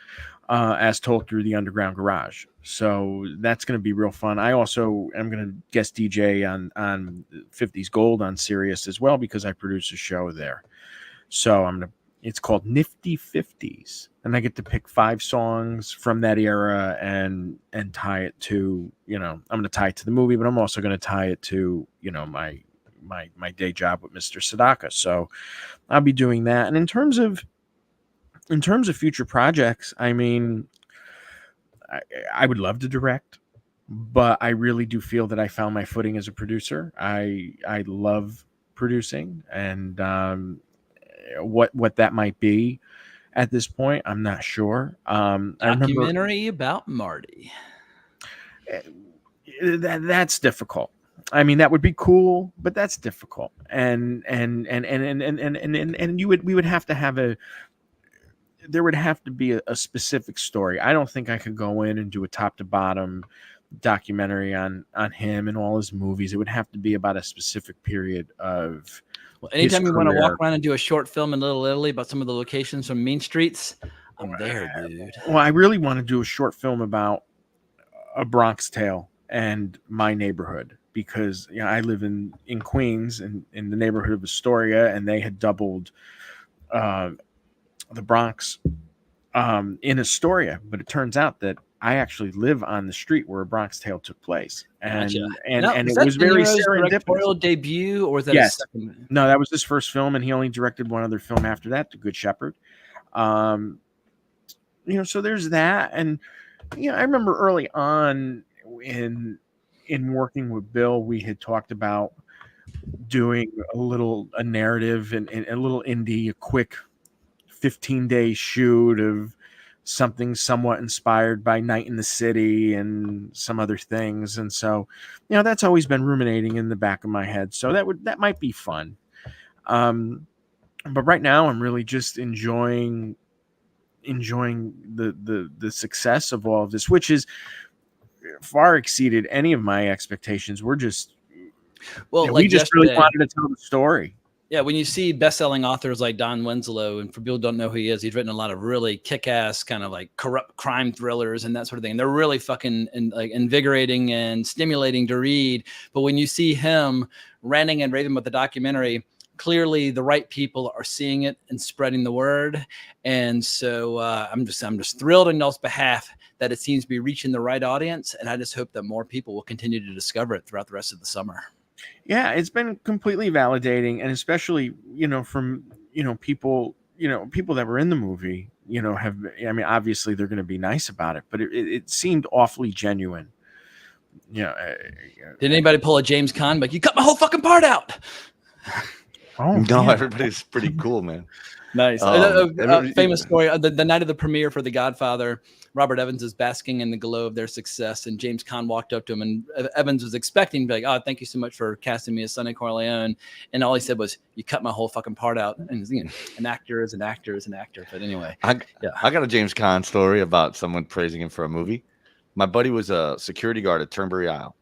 as told through the Underground Garage. So that's going to be real fun. I also am going to guest DJ on 50s Gold on Sirius as well, because I produce a show there. So it's called Nifty 50s, and I get to pick 5 songs from that era and tie it to, I'm going to tie it to the movie, but I'm also going to tie it to, my day job with Mr. Sadaka. So I'll be doing that. And in terms of future projects, I mean, I would love to direct, but I really do feel that I found my footing as a producer. I love producing, and what that might be at this point, I'm not sure. Documentary about Marty. That's difficult. I mean, that would be cool, but that's difficult. And we would have to have there would have to be a specific story. I don't think I could go in and do a top to bottom documentary on him and all his movies. It would have to be about a specific period of. Well, anytime you want to walk around and do a short film in Little Italy about some of the locations from Mean Streets, I'm there, dude. Well, I really want to do a short film about A Bronx Tale and my neighborhood. because I live in Queens and in the neighborhood of Astoria, and they had doubled the Bronx in Astoria, but it turns out that I actually live on the street where A Bronx Tale took place, and Gotcha. and Is it that was De very Niro's serendipitous. directorial debut, or was that Yes. a second? No, that was his first film, and he only directed one other film after that, The Good Shepherd. So there's that, and I remember early on in working with Bill, we had talked about doing a narrative and a little indie, a quick 15-day shoot of something somewhat inspired by Night in the City and some other things. And so, that's always been ruminating in the back of my head. So that might be fun. But right now I'm really just enjoying the success of all of this, which is far exceeded any of my expectations. We're just, we just really wanted to tell the story. Yeah, when you see best-selling authors like Don Winslow, and for people who don't know who he is, he's written a lot of really kick-ass kind of like corrupt crime thrillers and that sort of thing. And they're really fucking invigorating and stimulating to read. But when you see him ranting and raving about the documentary, clearly the right people are seeing it and spreading the word. And so I'm just thrilled on y'all's behalf that it seems to be reaching the right audience. And I just hope that more people will continue to discover it throughout the rest of the summer. Yeah, it's been completely validating, and especially, from, people, people that were in the movie, obviously they're going to be nice about it, but it seemed awfully genuine. Did anybody pull a James Caan, like, you cut my whole fucking part out? Oh, no, man. Everybody's pretty cool, man. Nice. Famous story. The night of the premiere for The Godfather, Robert Evans is basking in the glow of their success, and James Caan walked up to him, and Evans was expecting to be like, "Oh, thank you so much for casting me as Sonny Corleone," and all he said was, "You cut my whole fucking part out." And an actor is an actor is an actor. But anyway, I got a James Caan story about someone praising him for a movie. My buddy was a security guard at Turnberry Isle,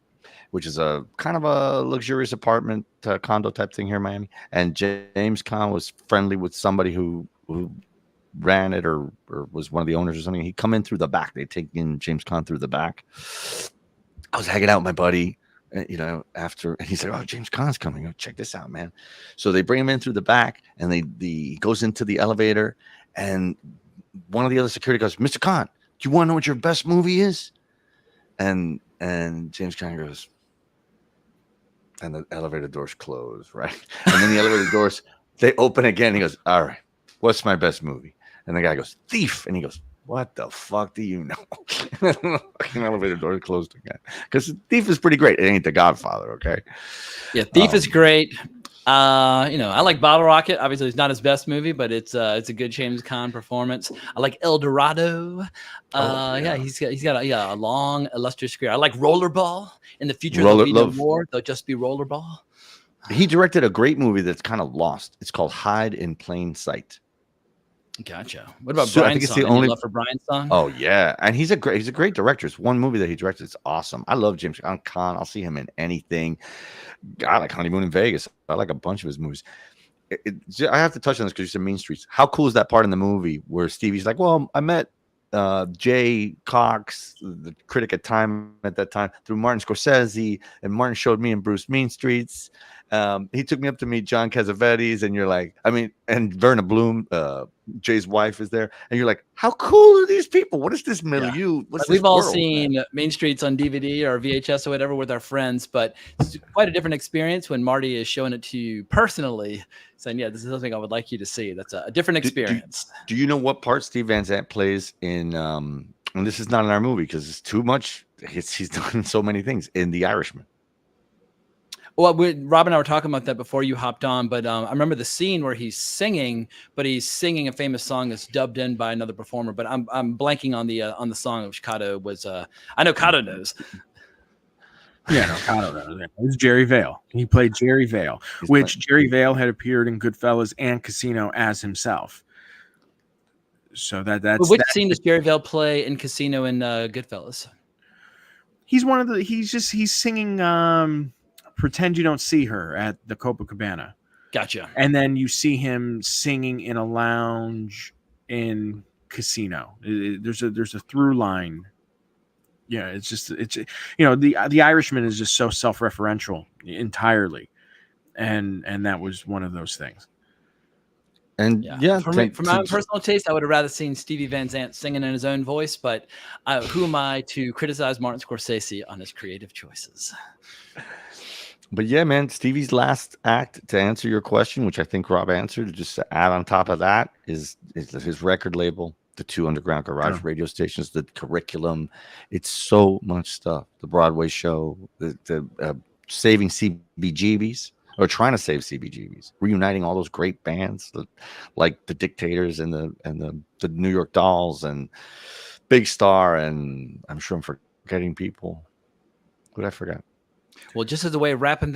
which is a kind of a luxurious apartment condo type thing here in Miami. And James Caan was friendly with somebody who ran it or was one of the owners or something. He'd come in through the back. They'd take in James Caan through the back. I was hanging out with my buddy, after, and he's like, "Oh, James Caan's coming. Oh, check this out, man." So they bring him in through the back, and he goes into the elevator, and one of the other security guards, "Mr. Caan, do you want to know what your best movie is?" And James Caan goes, and the elevator doors close, right? And then the elevator doors, they open again. He goes, "All right, what's my best movie?" And the guy goes, "Thief." And he goes, "What the fuck do you know?" The elevator door closed again. Because Thief is pretty great. It ain't The Godfather, okay? Yeah, Thief is great. I like Bottle Rocket. Obviously, it's not his best movie, but it's a good James Caan performance. I like El Dorado. Yeah, he's got a long, illustrious career. I like Rollerball. In the future, there'll be no war. There'll just be Rollerball. He directed a great movie that's kind of lost. It's called Hide in Plain Sight. Gotcha. What about Brian's song? Any love for Brian's song? Oh yeah, and he's a great director. It's one movie that he directed. It's awesome. I love James Caan. I'll see him in anything. I like Honeymoon in Vegas. I like a bunch of his movies. I have to touch on this because you said Mean Streets. How cool is that part in the movie where Stevie's like, "Well, I met Jay Cox, the critic at that time, through Martin Scorsese, and Martin showed me and Bruce Mean Streets. He took me up to meet John Cassavetes," and you're like, and Verna Bloom, Jay's wife, is there, and you're like, how cool are these people? What is this milieu? Yeah. What's We've this all world, seen man? Mean Streets on DVD or VHS or whatever with our friends, but it's quite a different experience when Marty is showing it to you personally, saying, "Yeah, this is something I would like you to see." That's a different experience. Do you know what part Steve Van Zandt plays in? And this is not in our movie because it's too much. He's done so many things in The Irishman. Well, Rob and I were talking about that before you hopped on, but I remember the scene where he's singing, but he's singing a famous song that's dubbed in by another performer. But I'm blanking on the song, which Cotto was. I know Cotto knows. Yeah, no, Cotto knows. It was Jerry Vale. He played Jerry Vale, Jerry Vale had appeared in Goodfellas and Casino as himself. So that's. Which scene does Jerry Vale play in Casino and Goodfellas? He's one of the. He's singing. Pretend You Don't See Her at the Copacabana. Gotcha. And then you see him singing in a lounge in Casino. There's a through line, Yeah, it's the Irishman is just so self-referential entirely, and that was one of those things. And for my own personal taste, I would have rather seen Stevie Van Zandt singing in his own voice, but who am I to criticize Martin Scorsese on his creative choices? But yeah, man, Stevie's last act, to answer your question, which I think Rob answered, just to add on top of that, is his record label, the 2 underground garage radio stations, the curriculum. It's so much stuff. The Broadway show, the saving CBGBs, or trying to save CBGBs, reuniting all those great bands like the Dictators and the New York Dolls and Big Star, and I'm sure I'm forgetting people. Who did I forget? Well, just as a way of wrapping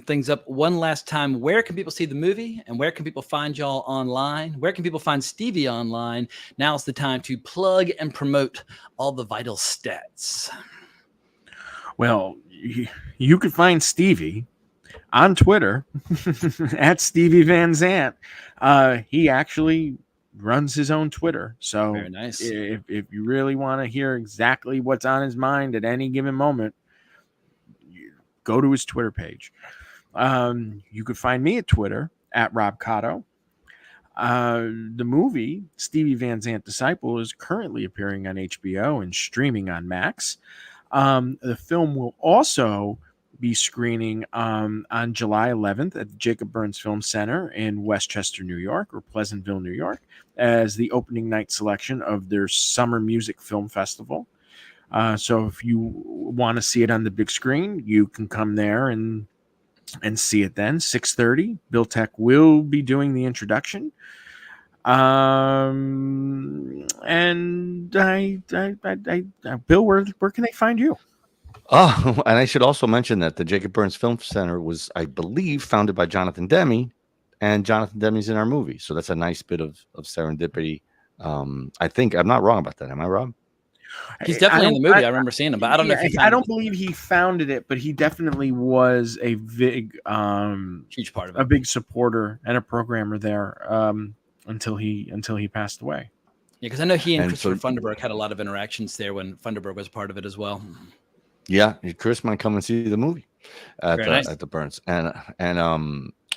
things up one last time, where can people see the movie and where can people find y'all online? Where can people find Stevie online? Now's the time to plug and promote all the vital stats. Well, you can find Stevie on Twitter at Stevie Van Zandt. He actually runs his own Twitter. So very nice. If you really want to hear exactly what's on his mind at any given moment, go to his Twitter page. You can find me at Twitter at Rob Cotto. The movie Stevie Van Zandt Disciple is currently appearing on HBO and streaming on Max. The film will also be screening on July 11th at the Jacob Burns Film Center in Westchester, New York, or Pleasantville, New York, as the opening night selection of their Summer Music Film Festival. So if you want to see it on the big screen, you can come there and see it then. 6:30. Bill Teck will be doing the introduction. And Bill, where can they find you? Oh, and I should also mention that the Jacob Burns Film Center was, I believe, founded by Jonathan Demme, and Jonathan Demme's in our movie. So that's a nice bit of serendipity. I think I'm not wrong about that. Am I, Rob? He's definitely in the movie. I remember seeing him, but I don't know if I don't believe he founded it, but he definitely was a big, huge part of it, a big supporter and a programmer there until he passed away. Yeah, because I know he and Christopher Funderburg had a lot of interactions there when Funderburg was part of it as well. Yeah, Chris might come and see the movie at the Burns,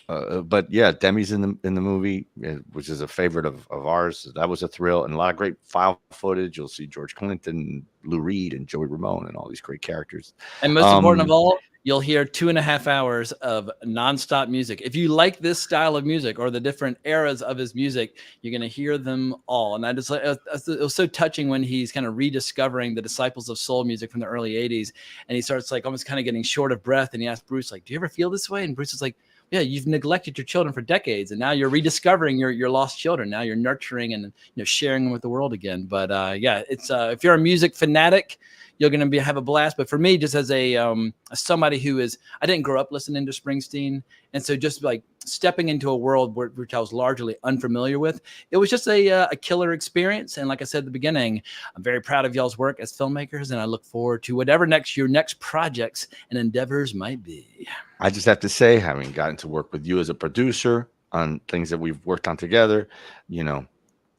but yeah, Demi's in the movie, which is a favorite of ours. That was a thrill, and a lot of great file footage. You'll see George Clinton, Lou Reed, and Joey Ramone, and all these great characters. And most important of all, you'll hear 2.5 hours of nonstop music. If you like this style of music or the different eras of his music, you're going to hear them all. And it was so touching when he's kind of rediscovering the Disciples of Soul music from the early 80s. And he starts like almost kind of getting short of breath. And he asks Bruce, like, do you ever feel this way? And Bruce is like, yeah, you've neglected your children for decades, and now you're rediscovering your lost children. Now you're nurturing and sharing them with the world again. But yeah, it's if you're a music fanatic, you're going to have a blast. But for me, just as somebody who I didn't grow up listening to Springsteen, and so just like stepping into a world which I was largely unfamiliar with, it was just a killer experience. And like I said at the beginning, I'm very proud of y'all's work as filmmakers, and I look forward to whatever your next projects and endeavors might be. I just have to say, having gotten to work with you as a producer on things that we've worked on together,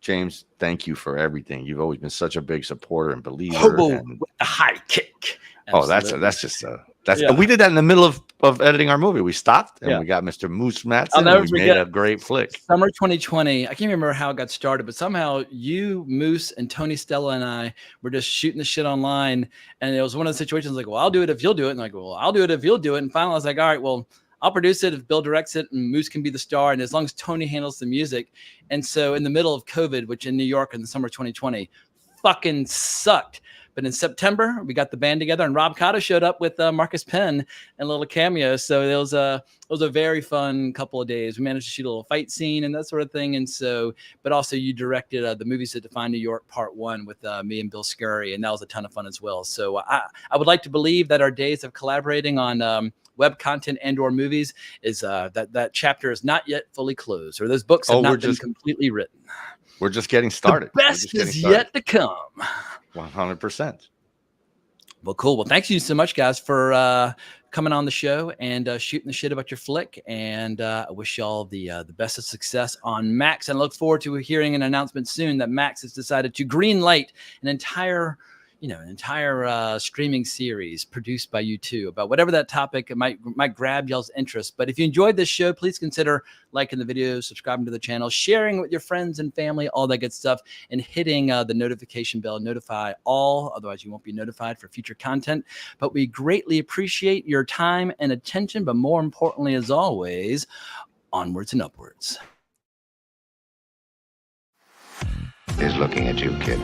James, thank you for everything. You've always been such a big supporter and believer. Hobo with a high kick. Absolutely. We did that in the middle of editing our movie. We stopped and we got Mr. Moose Matson. And we made a great flick. Summer 2020. I can't remember how it got started, but somehow you, Moose, and Tony Stella and I were just shooting the shit online. And it was one of the situations like, well, I'll do it if you'll do it. And like, well, I'll do it if you'll do it. And finally I was like, all right, well, I'll produce it if Bill directs it and Moose can be the star. And as long as Tony handles the music. And so in the middle of COVID, which in New York in the summer 2020 fucking sucked. But in September, we got the band together, and Rob Cotto showed up with Marcus Penn and a little cameo. So it was a very fun couple of days. We managed to shoot a little fight scene and that sort of thing. And so, but also you directed the Movies That Define New York Part 1 with me and Bill Scurry, and that was a ton of fun as well. So I would like to believe that our days of collaborating on web content and or movies is that chapter is not yet fully closed, or those books have not been completely written. We're just getting started. The best is yet to come. 100%. Well, cool. Well, thank you so much, guys, for coming on the show and shooting the shit about your flick. And I wish y'all the best of success on Max. And I look forward to hearing an announcement soon that Max has decided to green light an entire an entire streaming series produced by you two about whatever that topic. It might grab y'all's interest. But if you enjoyed this show, please consider liking the video, subscribing to the channel, sharing with your friends and family, all that good stuff, and hitting the notification bell, notify all. Otherwise, you won't be notified for future content. But we greatly appreciate your time and attention. But more importantly, as always, onwards and upwards. Is looking at you, kid.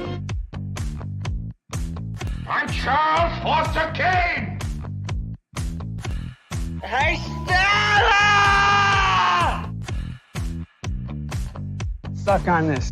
I'm Charles Foster Kane! Hey, Stella! Suck on this.